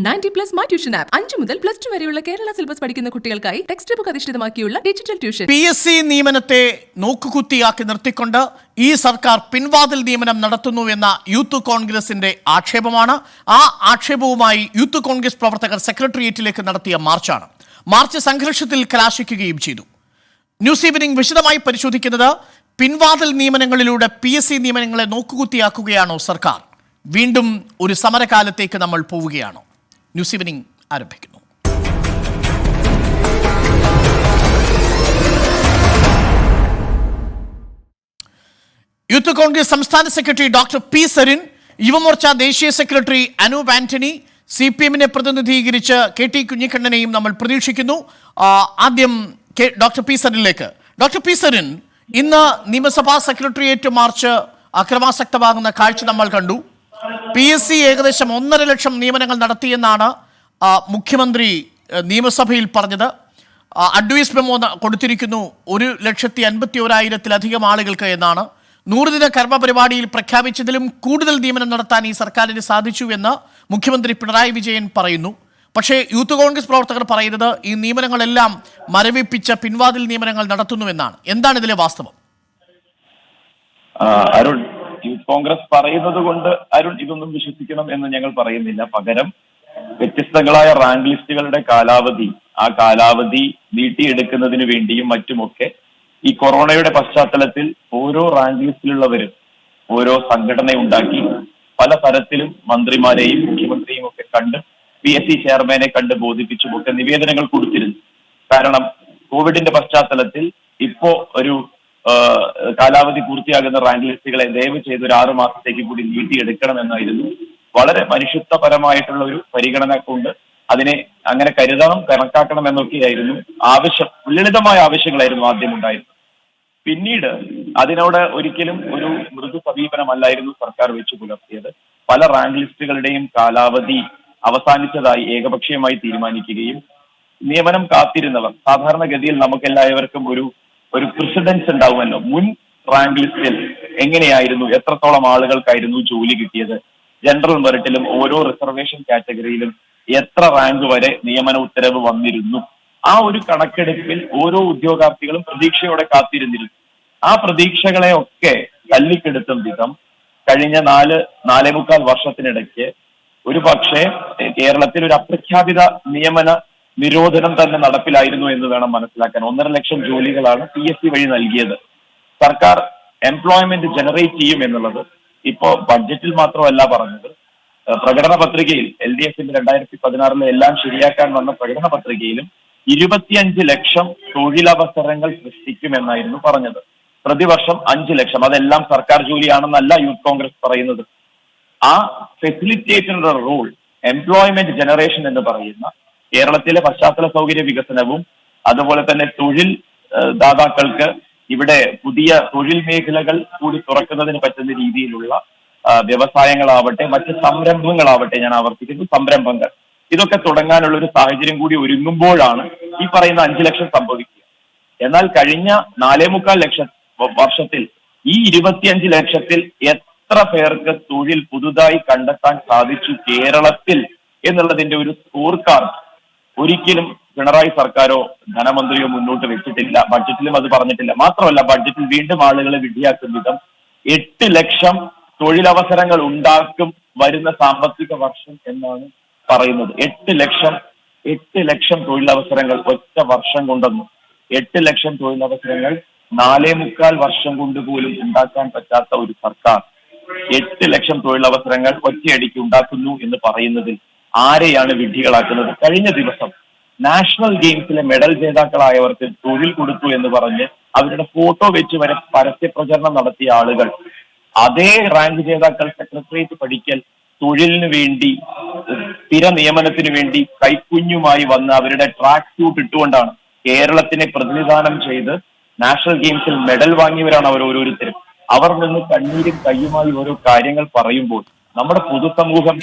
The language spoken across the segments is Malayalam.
90+ മൈ ട്യൂഷൻ ആപ്പ് 5 മുതൽ +2 വരെയുള്ള കേരള സിലബസ് പഠിക്കുന്ന കുട്ടികൾക്കായി ടെക്സ്റ്റ് ബുക്ക് അധിഷ്ഠിതമാക്കിയുള്ള ഡിജിറ്റൽ ട്യൂഷൻ. PSC നിയമനത്തെ നോക്കുകുത്തിയാക്കി നിർത്തിക്കൊണ്ട് ഈ സർക്കാർ പിൻവാതിൽ നിയമനം നടത്തുന്നുവെന്ന യൂത്ത് കോൺഗ്രസിന്റെ ആക്ഷേപമാണ്. ആ ആക്ഷേപവുമായി യൂത്ത് കോൺഗ്രസ് പ്രവർത്തകർ സെക്രട്ടേറിയറ്റിലേക്ക് നടത്തിയ മാർച്ചാണ്. മാർച്ച് സംഘർഷത്തിൽ കലാശിക്കുകയും ചെയ്തു. ന്യൂസ് ഈവനിംഗ് വിശദമായി പരിശോധിക്കുന്നത് പിൻവാതിൽ നിയമനങ്ങളിലൂടെ PSC നിയമനങ്ങളെ നോക്കുകുത്തിയാക്കുകയാണോ സർക്കാർ? വീണ്ടും ഒരു സമരകാലത്തേക്ക് നമ്മൾ പോവുകയാണോ? ന്യൂസ് ഈവനിംഗ് ആരംഭിക്കുന്നു. യൂത്ത് കോൺഗ്രസ് സംസ്ഥാന secretary doctor P Sarin, Yuvamorcha ദേശീയ സെക്രട്ടറി അനൂപ് ആന്റണി, CPM-നെ പ്രതിനിധീകരിച്ച് KT കുഞ്ഞിക്കണ്ണനെയും നമ്മൾ പ്രതീക്ഷിക്കുന്നു. ആദ്യം ഡോക്ടർ പി സരിനിലേക്ക്. ഡോക്ടർ പി സരിൻ, ഇന്ന് നിയമസഭാ സെക്രട്ടേറിയറ്റ് മാർച്ച് അക്രമാസക്തമാകുന്ന കാഴ്ച നമ്മൾ കണ്ടു. PSC ഏകദേശം 1.5 ലക്ഷം നിയമനങ്ങൾ നടത്തിയെന്നാണ് മുഖ്യമന്ത്രി നിയമസഭയിൽ പറഞ്ഞത്. അഡ്വൈസ് മെമ്മോ കൊടുത്തിരിക്കുന്നു 1,51,000-ലധികം ആളുകൾക്ക് എന്നാണ്. 100 ദിന കർമ്മ പരിപാടിയിൽ പ്രഖ്യാപിച്ചതിലും കൂടുതൽ നിയമനം നടത്താൻ ഈ സർക്കാരിന് സാധിച്ചു എന്ന് മുഖ്യമന്ത്രി പിണറായി വിജയൻ പറയുന്നു. പക്ഷേ യൂത്ത് കോൺഗ്രസ് പ്രവർത്തകർ പറയുന്നത് ഈ നിയമനങ്ങളെല്ലാം മരവിപ്പിച്ച പിൻവാതിൽ നിയമനങ്ങൾ നടത്തുന്നുവെന്നാണ്. എന്താണ് ഇതിലെ വാസ്തവം? അരുൺ, യൂത്ത് കോൺഗ്രസ് പറയുന്നത് കൊണ്ട് അരുൺ ഇതൊന്നും വിശ്വസിക്കണം എന്ന് ഞങ്ങൾ പറയുന്നില്ല. പകരം വ്യത്യസ്തങ്ങളായ റാങ്ക് ലിസ്റ്റുകളുടെ കാലാവധി, ആ കാലാവധി നീട്ടിയെടുക്കുന്നതിന് വേണ്ടിയും മറ്റുമൊക്കെ ഈ കൊറോണയുടെ പശ്ചാത്തലത്തിൽ ഓരോ റാങ്ക് ലിസ്റ്റിലുള്ളവരും ഓരോ സംഘടന ഉണ്ടാക്കി പല തരത്തിലും മന്ത്രിമാരെയും മുഖ്യമന്ത്രിയും ഒക്കെ കണ്ട് PSC ചെയർമാനെ കണ്ട് ബോധിപ്പിച്ചുമൊക്കെ നിവേദനങ്ങൾ കൊടുത്തിരുന്നു. കാരണം കോവിഡിന്റെ പശ്ചാത്തലത്തിൽ ഇപ്പോ ഒരു കാലാവധി പൂർത്തിയാകുന്ന റാങ്ക് ലിസ്റ്റുകളെ ദയവ് ചെയ്ത് ഒരു 6 മാസത്തേക്ക് കൂടി നീട്ടിയെടുക്കണമെന്നായിരുന്നു വളരെ മനുഷ്യത്വപരമായിട്ടുള്ള ഒരു പരിഗണന കൊണ്ട് അതിനെ അങ്ങനെ കരുതണം, കണക്കാക്കണം എന്നൊക്കെയായിരുന്നു ആവശ്യം. ലളിതമായ ആവശ്യങ്ങളായിരുന്നു ആദ്യം ഉണ്ടായിരുന്നത്. പിന്നീട് അതിനോട് ഒരിക്കലും ഒരു മൃദു സമീപനമല്ലായിരുന്നു സർക്കാർ വെച്ചു പുലർത്തിയത്. പല റാങ്ക് ലിസ്റ്റുകളുടെയും കാലാവധി അവസാനിച്ചതായി ഏകപക്ഷീയമായി തീരുമാനിക്കുകയും നിയമനം കാത്തിരുന്നവർ, സാധാരണഗതിയിൽ നമുക്ക് എല്ലാവർക്കും ഒരു പ്രസിഡൻസ് ഉണ്ടാവുമല്ലോ, മുൻ റാങ്ക് ലിസ്റ്റിൽ എങ്ങനെയായിരുന്നു, എത്രത്തോളം ആളുകൾക്കായിരുന്നു ജോലി കിട്ടിയത്, ജനറൽ മെറിറ്റിലും ഓരോ റിസർവേഷൻ കാറ്റഗറിയിലും എത്ര റാങ്ക് വരെ നിയമന ഉത്തരവ് വന്നിരുന്നു, ആ ഒരു കണക്കെടുപ്പിൽ ഓരോ ഉദ്യോഗാർത്ഥികളും പ്രതീക്ഷയോടെ കാത്തിരുന്നിരുന്നു. ആ പ്രതീക്ഷകളെ ഒക്കെ തല്ലിക്കെടുത്തും വിധം കഴിഞ്ഞ 4-4.25 വർഷത്തിനിടയ്ക്ക് ഒരു പക്ഷേ കേരളത്തിൽ ഒരു അപ്രഖ്യാപിത നിയമന നിരോധനം തന്നെ നടപ്പിലായിരുന്നു എന്ന് വേണം മനസ്സിലാക്കാൻ. 1.5 ലക്ഷം ജോലികളാണ് PSC വഴി നൽകിയത്. സർക്കാർ എംപ്ലോയ്മെന്റ് ജനറേറ്റ് ചെയ്യും എന്നുള്ളത് ഇപ്പോ ബഡ്ജറ്റിൽ മാത്രമല്ല പറഞ്ഞത്, പ്രകടന പത്രികയിൽ LDF-ന്റെ 2016 എല്ലാം ശരിയാക്കാൻ വന്ന പ്രകടന പത്രികയിലും 25 ലക്ഷം തൊഴിലവസരങ്ങൾ സൃഷ്ടിക്കുമെന്നായിരുന്നു പറഞ്ഞത്. പ്രതിവർഷം 5 ലക്ഷം. അതെല്ലാം സർക്കാർ ജോലിയാണെന്നല്ല യൂത്ത് കോൺഗ്രസ് പറയുന്നത്. ആ ഫെസിലിറ്റേറ്ററിന്റെ റോൾ, എംപ്ലോയ്മെന്റ് ജനറേഷൻ എന്ന് പറയുന്ന കേരളത്തിലെ പശ്ചാത്തല സൗകര്യ വികസനവും അതുപോലെ തന്നെ തൊഴിൽ ദാതാക്കൾക്ക് ഇവിടെ പുതിയ തൊഴിൽ മേഖലകൾ കൂടി തുറക്കുന്നതിന് പറ്റുന്ന രീതിയിലുള്ള വ്യവസായങ്ങളാവട്ടെ, മറ്റ് സംരംഭങ്ങളാവട്ടെ, ഞാൻ ആവർത്തിക്കുന്നു, സംരംഭങ്ങൾ, ഇതൊക്കെ തുടങ്ങാനുള്ള ഒരു സാഹചര്യം കൂടി ഒരുങ്ങുമ്പോഴാണ് ഈ പറയുന്ന 5 ലക്ഷം സംഭവിക്കുക. എന്നാൽ കഴിഞ്ഞ 4.25 ലക്ഷം വർഷത്തിൽ ഈ 25 ലക്ഷത്തിൽ എത്ര പേർക്ക് തൊഴിൽ പുതുതായി കണ്ടെത്താൻ സാധിച്ചു കേരളത്തിൽ എന്നുള്ളതിന്റെ ഒരു സ്കോർ കാർഡ് ഒരിക്കലും പിണറായി സർക്കാരോ ധനമന്ത്രിയോ മുന്നോട്ട് വെച്ചിട്ടില്ല. ബഡ്ജറ്റിലും അത് പറഞ്ഞിട്ടില്ല. മാത്രമല്ല, ബഡ്ജറ്റിൽ വീണ്ടും ആളുകളെ വിഡ്ഢിയാക്കും വിധം 8 ലക്ഷം തൊഴിലവസരങ്ങൾ ഉണ്ടാക്കും വരുന്ന സാമ്പത്തിക വർഷം എന്നാണ് പറയുന്നത്. 8 ലക്ഷം തൊഴിലവസരങ്ങൾ ഒറ്റ വർഷം കൊണ്ടെന്നു. 8 ലക്ഷം തൊഴിലവസരങ്ങൾ 4.25 വർഷം കൊണ്ട് പോലും ഉണ്ടാക്കാൻ പറ്റാത്ത ഒരു സർക്കാർ 8 ലക്ഷം തൊഴിലവസരങ്ങൾ ഒറ്റയടിക്ക് ഉണ്ടാക്കുന്നു എന്ന് പറയുന്നതിൽ ആരെയാണ് വിഡ്ഢികളാക്കുന്നത്? കഴിഞ്ഞ ദിവസം നാഷണൽ ഗെയിംസിലെ മെഡൽ ജേതാക്കളായവർക്ക് തൊഴിൽ കൊടുത്തു എന്ന് പറഞ്ഞ് അവരുടെ ഫോട്ടോ വെച്ച് വരെ പരസ്യ പ്രചരണം നടത്തിയ ആളുകൾ, അതേ റാങ്ക് ജേതാക്കൾ സെക്രട്ടേറിയറ്റ് പഠിക്കൽ തൊഴിലിന് വേണ്ടി, സ്ഥിര നിയമനത്തിന് വേണ്ടി കൈക്കുഞ്ഞുമായി വന്ന് അവരുടെ ട്രാക്ക് സ്യൂട്ട് ഇട്ടുകൊണ്ടാണ് കേരളത്തിനെ പ്രതിനിധാനം ചെയ്ത് നാഷണൽ ഗെയിംസിൽ മെഡൽ വാങ്ങിയവരാണ് അവർ ഓരോരുത്തരും. അവർ നിന്ന് കണ്ണീരും കയ്യുമായി ഓരോ കാര്യങ്ങൾ പറയുമ്പോൾ നമ്മുടെ പൊതുസമൂഹം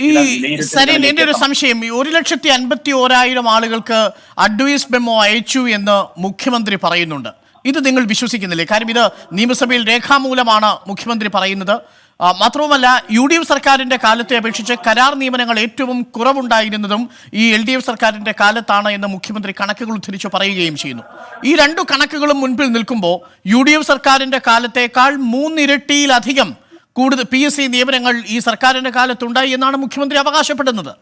എന്റെ ഒരു സംശയം, 1,51,000 ആളുകൾക്ക് അഡ്വൈസ് മെമ്മോ അയച്ചു എന്ന് മുഖ്യമന്ത്രി പറയുന്നുണ്ട്. ഇത് നിങ്ങൾ വിശ്വസിക്കുന്നില്ലേ? കാര്യം ഇത് നിയമസഭയിൽ രേഖാമൂലമാണ് മുഖ്യമന്ത്രി പറയുന്നത്. മാത്രവുമല്ല UDF സർക്കാരിന്റെ കാലത്തെ അപേക്ഷിച്ച് കരാർ നിയമനങ്ങൾ ഏറ്റവും കുറവുണ്ടായിരുന്നതും ഈ LDF സർക്കാരിന്റെ കാലത്താണ് എന്ന് മുഖ്യമന്ത്രി കണക്കുകൾ ഉദ്ധരിച്ച് പറയുകയും ചെയ്യുന്നു. ഈ രണ്ടു കണക്കുകളും മുൻപിൽ നിൽക്കുമ്പോൾ UDF സർക്കാരിന്റെ കാലത്തേക്കാൾ 3 ഇരട്ടിയിലധികം കൂടുതൽ PSC നിയമനങ്ങൾ ഈ സർക്കാരിന്റെ കാലത്തുണ്ടായി എന്നാണ് മുഖ്യമന്ത്രി അവകാശപ്പെടുന്നത്.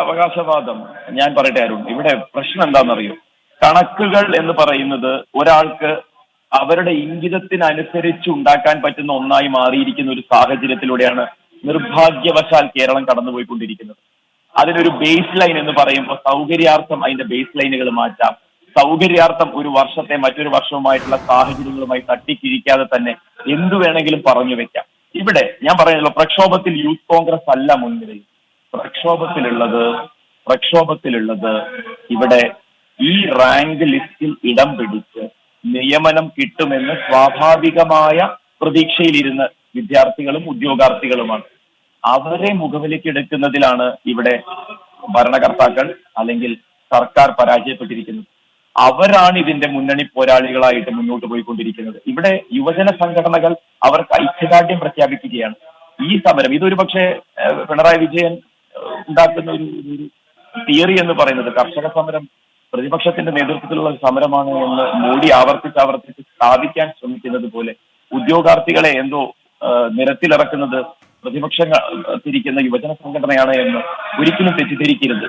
അവകാശവാദം ഞാൻ പറയട്ടെ അരുൺ, ഇവിടെ പ്രശ്നം എന്താണെന്നറിയോ? കണക്കുകൾ എന്ന് പറയുന്നത് ഒരാൾക്ക് അവരുടെ ഇംഗിതത്തിനനുസരിച്ച് ഉണ്ടാക്കാൻ പറ്റുന്ന ഒന്നായി മാറിയിരിക്കുന്ന ഒരു സാഹചര്യത്തിലൂടെയാണ് നിർഭാഗ്യവശാൽ കേരളം കടന്നുപോയിക്കൊണ്ടിരിക്കുന്നത്. അതിനൊരു ബേസ് ലൈൻ എന്ന് പറയുമ്പോൾ സൗകര്യാർത്ഥം അതിന്റെ ബേസ് ലൈനുകൾ മാറ്റാം. സൗകര്യാർത്ഥം ഒരു വർഷത്തെ മറ്റൊരു വർഷവുമായിട്ടുള്ള സാഹചര്യങ്ങളുമായി തട്ടിക്കിഴിക്കാതെ തന്നെ എന്തു വേണമെങ്കിലും പറഞ്ഞു വെക്കാം. ഇവിടെ ഞാൻ പറയുന്നല്ലോ, പ്രക്ഷോഭത്തിൽ യൂത്ത് കോൺഗ്രസ് അല്ല മുൻനിരയിൽ. പ്രക്ഷോഭത്തിലുള്ളത് ഇവിടെ ഈ റാങ്ക് ലിസ്റ്റിൽ ഇടം പിടിച്ച് നിയമനം കിട്ടുമെന്ന് സ്വാഭാവികമായ പ്രതീക്ഷയിലിരുന്ന വിദ്യാർത്ഥികളും ഉദ്യോഗാർത്ഥികളുമാണ്. അവരെ മുഖവിലേക്കെടുക്കുന്നതിലാണ് ഇവിടെ ഭരണകർത്താക്കൾ അല്ലെങ്കിൽ സർക്കാർ പരാജയപ്പെട്ടിരിക്കുന്നത്. അവരാണ് ഇതിന്റെ മുന്നണി പോരാളികളായിട്ട് മുന്നോട്ട് പോയിക്കൊണ്ടിരിക്കുന്നത്. ഇവിടെ യുവജന സംഘടനകൾ അവർക്ക് ഐക്യദാർഢ്യം പ്രഖ്യാപിക്കുകയാണ്. ഈ സമരം ഇതൊരു പക്ഷേ പിണറായി വിജയൻ ഉണ്ടാക്കുന്ന ഒരു തിയറി എന്ന് പറയുന്നത് കർഷക സമരം പ്രതിപക്ഷത്തിന്റെ നേതൃത്വത്തിലുള്ള ഒരു സമരമാണ് എന്ന് മോഡി ആവർത്തിച്ച് സ്ഥാപിക്കാൻ ശ്രമിക്കുന്നത് പോലെ ഉദ്യോഗാർത്ഥികളെ എന്തോ നിരത്തിലിറക്കുന്നത് പ്രതിപക്ഷത്തിരിക്കുന്ന യുവജന സംഘടനയാണ് എന്ന് ഒരിക്കലും തെറ്റിദ്ധരിക്കരുത്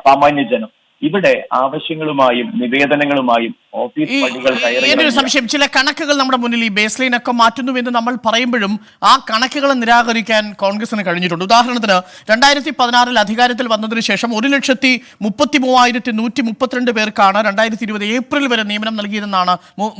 സാമാന്യ ജനം. ഇവിടെ ആവശ്യങ്ങളുമായും നിവേദനങ്ങളുമായും ഓഫീസ് പടികൾ കയറി സംശയം, ചില കണക്കുകൾ നമ്മുടെ മുന്നിൽ ഈ ബേസ് ലൈൻ ഒക്കെ മാറ്റുന്നുവെന്ന് നമ്മൾ പറയുമ്പോഴും ആ കണക്കുകളെ നിരാകരിക്കാൻ കോൺഗ്രസിന് കഴിഞ്ഞിട്ടുണ്ട്. ഉദാഹരണത്തിന് 2016 അധികാരത്തിൽ വന്നതിന് ശേഷം 1,33,132 പേർക്കാണ് 2020 ഏപ്രിൽ വരെ നിയമനം നൽകിയതെന്നാണ്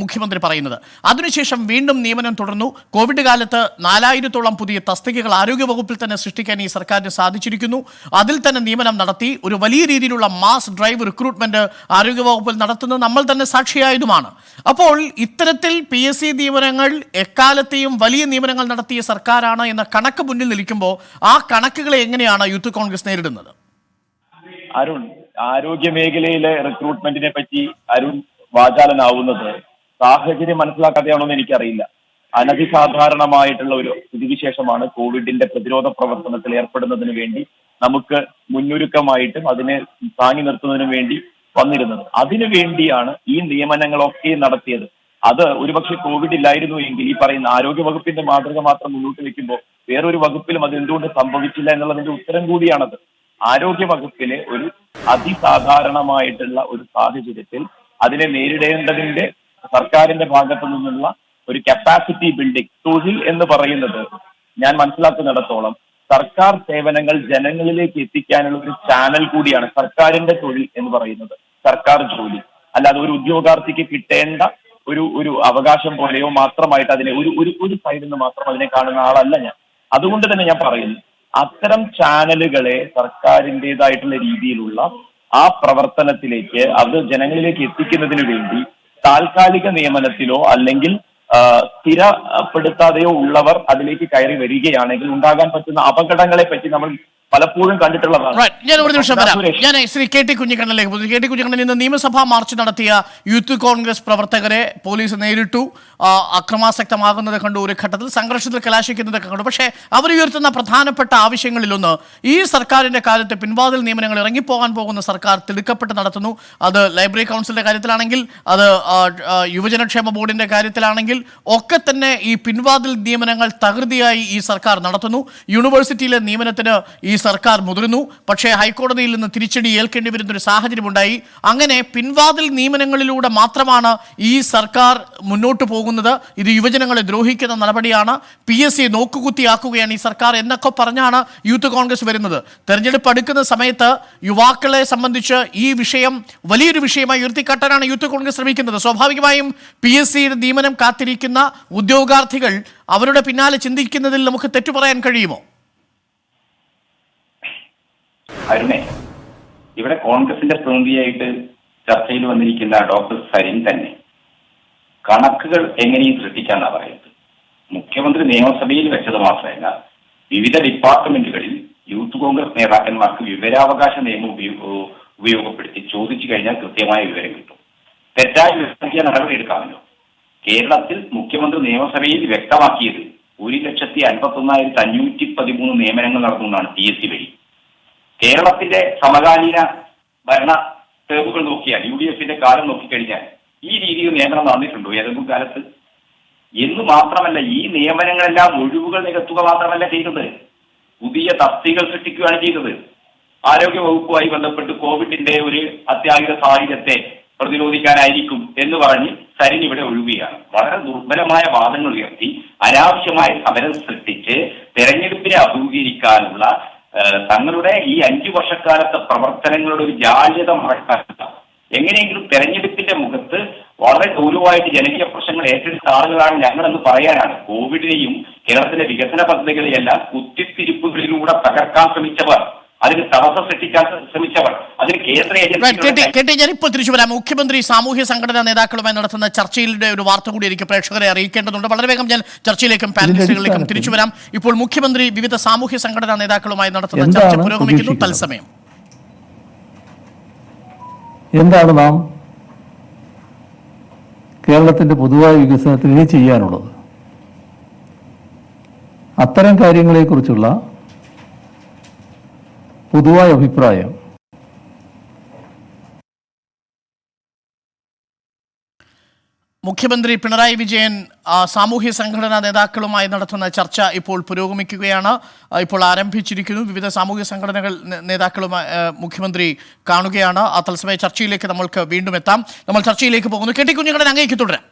മുഖ്യമന്ത്രി പറയുന്നത്. അതിനുശേഷം വീണ്ടും നിയമനം തുടർന്നു. കോവിഡ് കാലത്ത് 4000-ഓളം പുതിയ തസ്തികകൾ ആരോഗ്യവകുപ്പിൽ തന്നെ സൃഷ്ടിക്കാൻ ഈ സർക്കാരിന് സാധിച്ചിരിക്കുന്നു. അതിൽ തന്നെ നിയമനം നടത്തി ഒരു വലിയ രീതിയിലുള്ള മാസ് ഡ്രൈവ് റിക്രൂട്ട്മെന്റ് ആരോഗ്യവകുപ്പിൽ നടത്തുന്നത് നമ്മൾ തന്നെ സാക്ഷിയായതുമാണ്. അപ്പോൾ ഇത്തരത്തിൽ PSC നിയമനങ്ങൾ എക്കാലത്തെയും വലിയ നിയമനങ്ങൾ നടത്തിയ സർക്കാരാണ് എന്ന കണക്ക് മുന്നിൽ നിൽക്കുമ്പോൾ ആ കണക്കുകളെ എങ്ങനെയാണ് യൂത്ത് കോൺഗ്രസ് നേരിടുന്നത്? അരുൺ, ആരോഗ്യ മേഖലയിലെ റിക്രൂട്ട്മെന്റിനെ പറ്റി അരുൺ വാചാലനാവുന്നത് സാഹചര്യം മനസ്സിലാക്കാതെയാണോന്ന് എനിക്കറിയില്ല. അനധിസാധാരണമായിട്ടുള്ള ഒരു സ്ഥിതിവിശേഷമാണ് കോവിഡിന്റെ പ്രതിരോധ പ്രവർത്തനത്തിൽ ഏർപ്പെടുന്നതിന് വേണ്ടി നമുക്ക് മുന്നൊരുക്കമായിട്ടും അതിനെ താങ്ങി നിർത്തുന്നതിനും വേണ്ടി വന്നിരുന്നത്. അതിനു വേണ്ടിയാണ് ഈ നിയമനങ്ങളൊക്കെ നടത്തിയത്. അത് ഒരുപക്ഷെ കോവിഡ് ഇല്ലായിരുന്നു എങ്കിൽ ഈ പറയുന്ന ആരോഗ്യ വകുപ്പിന്റെ മാതൃക മാത്രം മുന്നോട്ട് വെക്കുമ്പോൾ വേറൊരു വകുപ്പിലും അത് എന്തുകൊണ്ട് സംഭവിച്ചില്ല എന്നുള്ളതിന്റെ ഉത്തരം കൂടിയാണത്. ആരോഗ്യ വകുപ്പിലെ ഒരു അതിസാധാരണമായിട്ടുള്ള ഒരു സാഹചര്യത്തിൽ അതിനെ നേരിടേണ്ടതിന്റെ സർക്കാരിന്റെ ഭാഗത്തു നിന്നുള്ള ഒരു കപ്പാസിറ്റി ബിൽഡിംഗ്, തൊഴിൽ എന്ന് പറയുന്നത് ഞാൻ മനസ്സിലാക്കുന്നിടത്തോളം സർക്കാർ സേവനങ്ങൾ ജനങ്ങളിലേക്ക് എത്തിക്കാനുള്ള ഒരു ചാനൽ കൂടിയാണ് സർക്കാരിന്റെ തൊഴിൽ എന്ന് പറയുന്നത്. സർക്കാർ ജോലി അല്ലാതെ ഒരു ഉദ്യോഗാർത്ഥിക്ക് കിട്ടേണ്ട ഒരു അവകാശം പോലെയോ മാത്രമായിട്ട് അതിനെ ഒരു സൈഡിൽ നിന്ന് മാത്രം അതിനെ കാണുന്ന ആളല്ല ഞാൻ. അതുകൊണ്ട് തന്നെ ഞാൻ പറയുന്നു, അത്തരം ചാനലുകളെ സർക്കാരിൻ്റെതായിട്ടുള്ള രീതിയിലുള്ള ആ പ്രവർത്തനത്തിലേക്ക് അത് ജനങ്ങളിലേക്ക് എത്തിക്കുന്നതിന് വേണ്ടി താൽക്കാലിക നിയമനത്തിലോ അല്ലെങ്കിൽ സ്ഥിരപ്പെടുത്താതെയോ ഉള്ളവർ അതിലേക്ക് കയറി വരികയാണെങ്കിൽ ഉണ്ടാകാൻ പറ്റുന്ന അപകടങ്ങളെ പറ്റി നമ്മൾ പലപ്പോഴും കണ്ടിട്ടുള്ളതാണ്. ഞാൻ ഒരു നിമിഷം വരാം. ഞാൻ ശ്രീ KT കുഞ്ഞിക്കണ്ണനിലേക്ക് പോകുന്നു. KT കുഞ്ഞിക്കണ്ണൻ ഇന്ന് നിയമസഭാ മാർച്ച് നടത്തിയ യൂത്ത് കോൺഗ്രസ് പ്രവർത്തകരെ പോലീസ് നേരിട്ടു. അക്രമാസക്തമാകുന്നത് കണ്ടു, ഒരു ഘട്ടത്തിൽ സംഘർഷത്തിൽ കലാശിക്കുന്നതൊക്കെ കണ്ടു. പക്ഷേ അവരുയർത്തുന്ന പ്രധാനപ്പെട്ട ആവശ്യങ്ങളിലൊന്ന് ഈ സർക്കാരിന്റെ കാലത്ത് പിൻവാതിൽ നിയമനങ്ങൾ ഇറങ്ങിപ്പോകാൻ പോകുന്ന സർക്കാർ തിടുക്കപ്പെട്ട് നടത്തുന്നു. അത് ലൈബ്രറി കൗൺസിലിന്റെ കാര്യത്തിലാണെങ്കിൽ, അത് യുവജനക്ഷേമ ബോർഡിന്റെ കാര്യത്തിലാണെങ്കിൽ ഒക്കെ തന്നെ ഈ പിൻവാതിൽ നിയമനങ്ങൾ തകൃതിയായി ഈ സർക്കാർ നടത്തുന്നു. യൂണിവേഴ്സിറ്റിയിലെ നിയമനത്തിന് ഈ സർക്കാർ മുതിർന്നു. പക്ഷേ ഹൈക്കോടതിയിൽ നിന്ന് തിരിച്ചടി ഏൽക്കേണ്ടി വരുന്നൊരു സാഹചര്യമുണ്ടായി. അങ്ങനെ പിൻവാതിൽ നിയമനങ്ങളിലൂടെ മാത്രമാണ് ഈ സർക്കാർ മുന്നോട്ട് പോകുന്നത്. ഇത് യുവജനങ്ങളെ ദ്രോഹിക്കുന്ന നടപടിയാണ്, PSC നോക്കുകുത്തിയാക്കുകയാണ് ഈ സർക്കാർ എന്നൊക്കെ പറഞ്ഞാണ് യൂത്ത് കോൺഗ്രസ് വരുന്നത്. തെരഞ്ഞെടുപ്പ് അടുക്കുന്ന സമയത്ത് യുവാക്കളെ സംബന്ധിച്ച് ഈ വിഷയം വലിയൊരു വിഷയമായി ഉയർത്തിക്കാട്ടാനാണ് യൂത്ത് കോൺഗ്രസ് ശ്രമിക്കുന്നത്. സ്വാഭാവികമായും PSC നിയമനം കാത്തിരിക്കുന്ന ഉദ്യോഗാർത്ഥികൾ അവരുടെ പിന്നാലെ ചിന്തിക്കുന്നതിൽ നമുക്ക് തെറ്റു പറയാൻ കഴിയുമോ? അരുണേ, ഇവിടെ കോൺഗ്രസിന്റെ പ്രതിനിധിയായിട്ട് ചർച്ചയിൽ വന്നിരിക്കുന്ന ഡോക്ടർ സരിൻ തന്നെ കണക്കുകൾ എങ്ങനെയും സൃഷ്ടിക്കാന്നാ പറയുന്നത്. മുഖ്യമന്ത്രി നിയമസഭയിൽ വെച്ചത് മാത്രമല്ല, വിവിധ ഡിപ്പാർട്ട്മെന്റുകളിൽ യൂത്ത് കോൺഗ്രസ് നേതാക്കന്മാർക്ക് വിവരാവകാശ നിയമം ഉപയോഗപ്പെടുത്തി ചോദിച്ചു കഴിഞ്ഞാൽ കൃത്യമായ വിവരം കിട്ടും. തെറ്റായ വിവരം നടപടി എടുക്കാമല്ലോ. കേരളത്തിൽ മുഖ്യമന്ത്രി നിയമസഭയിൽ വ്യക്തമാക്കിയത് 1,51,513 നിയമനങ്ങൾ നടത്തുന്നതാണ് PSC വഴി. കേരളത്തിന്റെ സമകാലീന ഭരണ ടേമുകൾ നോക്കിയാൽ, UDFന്റെ കാലം നോക്കിക്കഴിഞ്ഞാൽ ഈ രീതിയിൽ നിയമനം നടന്നിട്ടുണ്ടോ ഏതെങ്കിലും കാലത്ത്? എന്ന് മാത്രമല്ല, ഈ നിയമനങ്ങളെല്ലാം ഒഴിവുകൾ നികത്തുക മാത്രമല്ല ചെയ്തത്, പുതിയ തസ്തികകൾ സൃഷ്ടിക്കുകയാണ് ചെയ്തത്. ആരോഗ്യ വകുപ്പുമായി ബന്ധപ്പെട്ട് കോവിഡിന്റെ ഒരു അത്യാഹിത സാഹചര്യത്തെ പ്രതിരോധിക്കാനായിരിക്കും എന്ന് പറഞ്ഞ് സരിൻ ഇവിടെ ഒഴിവുകയാണ്. വളരെ ദുർബലമായ വാദങ്ങൾ ഉയർത്തി അനാവശ്യമായ സമരം സൃഷ്ടിച്ച് തെരഞ്ഞെടുപ്പിനെ അഭിമുഖീകരിക്കാനുള്ള തങ്ങളുടെ ഈ 5 വർഷക്കാലത്തെ പ്രവർത്തനങ്ങളുടെ ഒരു ജാള്യത മറക്കാനില്ല. എങ്ങനെയെങ്കിലും തെരഞ്ഞെടുപ്പിന്റെ മുഖത്ത് വളരെ ഗൗരവമായിട്ട് ജനകീയ പ്രശ്നങ്ങൾ ഏറ്റെടുത്ത ആളുകളാണ് ഞങ്ങളെന്ന് പറയാനാണ് കോവിഡിനെയും കേരളത്തിലെ വികസന പദ്ധതികളെയെല്ലാം കുത്തിത്തിരിപ്പുകളിലൂടെ തകർക്കാൻ ശ്രമിച്ചവർ, അതിന് തടസ്സം സൃഷ്ടിക്കാൻ ശ്രമിച്ചവർ, അതിന് കേന്ദ്ര ഏജൻസി. ഞാനിപ്പോൾ തിരിച്ചു വരാം. മുഖ്യമന്ത്രി സാമൂഹ്യ സംഘടനാ നേതാക്കളുമായി നടത്തുന്ന ചർച്ചയിലെ ഒരു വാർത്ത കൂടി എനിക്ക് പ്രേക്ഷകരെ അറിയിക്കേണ്ടതുണ്ട്. വളരെ വേഗം ഞാൻ ചർച്ചയിലേക്കും പാനലിസ്റ്റുകളിലേക്കും തിരിച്ചു വരാം. ഇപ്പോൾ മുഖ്യമന്ത്രി വിവിധ സാമൂഹ്യ സംഘടനാ നേതാക്കളുമായി നടത്തുന്ന ചർച്ച പുരോഗമിക്കുന്നു. തത്സമയം എന്താണ് നാം കേരളത്തിന്റെ പൊതുവായ വികസനത്തിന് ഇനി ചെയ്യാനുള്ളത്? അത്തരം കാര്യങ്ങളെക്കുറിച്ചുള്ള പൊതുവായ അഭിപ്രായം മുഖ്യമന്ത്രി പിണറായി വിജയൻ സാമൂഹ്യ സംഘടനാ നേതാക്കളുമായി നടത്തുന്ന ചർച്ച ഇപ്പോൾ പുരോഗമിക്കുകയാണ്. ഇപ്പോൾ ആരംഭിച്ചിരിക്കുന്നു. വിവിധ സാമൂഹ്യ സംഘടനകൾ നേതാക്കളുമായി മുഖ്യമന്ത്രി കാണുകയാണ്. ആ തത്സമയ ചർച്ചയിലേക്ക് നമ്മൾക്ക് വീണ്ടും എത്താം. നമ്മൾ ചർച്ചയിലേക്ക് പോകുന്നു. കെ ടി കുഞ്ഞിക്കണ്ണൻ, അങ്ങേക്ക് തുടരാം.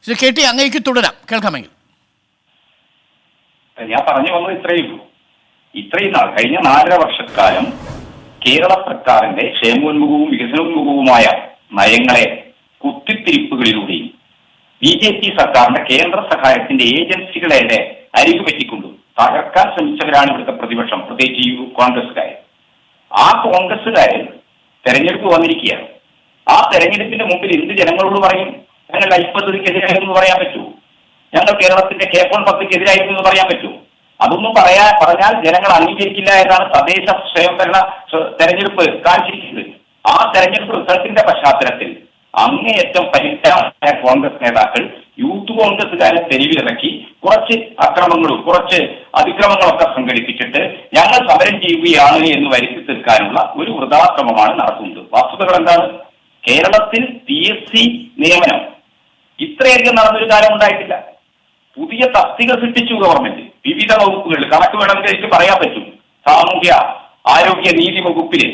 കെ ടി, അങ്ങേക്ക് തുടരാം, കേൾക്കാമെങ്കിൽ. ഞാൻ പറഞ്ഞു വന്നത് ഇത്രയും നാൾ കഴിഞ്ഞ 4.5 വർഷക്കാലം കേരള സർക്കാരിന്റെ ക്ഷേമോന്മുഖവും വികസനോന്മുഖവുമായ നയങ്ങളെ കുത്തിത്തിരിപ്പുകളിലൂടെയും BJP സർക്കാരിന്റെ കേന്ദ്ര സഹായത്തിന്റെ ഏജൻസികളെ അരികുപറ്റിക്കൊണ്ടും തകർക്കാൻ ശ്രമിച്ചവരാണ് ഇവിടുത്തെ പ്രതിപക്ഷം, പ്രത്യേകിച്ച് കോൺഗ്രസ്സുകാർ. ആ കോൺഗ്രസ്സുകാര് തെരഞ്ഞെടുപ്പ് വന്നിരിക്കുകയാണ്. ആ തെരഞ്ഞെടുപ്പിന്റെ മുമ്പിൽ എന്ത് ജനങ്ങളോട് പറയും? ഞങ്ങൾ ലൈഫ് പദ്ധതിക്കെതിരായിരുന്നു എന്ന് പറയാൻ പറ്റൂ? ഞങ്ങൾ കേരളത്തിന്റെ K-4 പദ്ധതിക്കെതിരായിരുന്നു എന്ന് പറയാൻ പറ്റൂ? അതൊന്നും പറഞ്ഞാൽ ജനങ്ങൾ അംഗീകരിക്കില്ല എന്നാണ് തദ്ദേശ സ്വയംഭരണ തെരഞ്ഞെടുപ്പ് കാണിച്ചിരിക്കുന്നത്. ആ തെരഞ്ഞെടുപ്പ് റിസൾട്ടിന്റെ പശ്ചാത്തലത്തിൽ അങ്ങേയറ്റം പരിഷ്കരണമായ കോൺഗ്രസ് നേതാക്കൾ യൂത്ത് കോൺഗ്രസുകാരെ തെരുവിലിറക്കി കുറച്ച് അക്രമങ്ങളും കുറച്ച് അതിക്രമങ്ങളൊക്കെ സംഘടിപ്പിച്ചിട്ട് ഞങ്ങൾ സമരം ചെയ്യുകയാണ് എന്ന് വരുത്തി തീർക്കാനുള്ള ഒരു വൃഥാശ്രമമാണ് നടത്തുന്നത്. വസ്തുതകൾ എന്താണ്? കേരളത്തിൽ PSC നിയമനം ഇത്രയധികം നടന്നൊരു കാലം ഉണ്ടായിട്ടില്ല. പുതിയ തസ്തിക സൃഷ്ടിച്ചു ഗവൺമെന്റ് വിവിധ വകുപ്പുകളിൽ. കണക്ക് വേണമെങ്കിൽ എനിക്ക് പറയാൻ പറ്റും. സാമൂഹ്യ ആരോഗ്യ നീതി വകുപ്പില്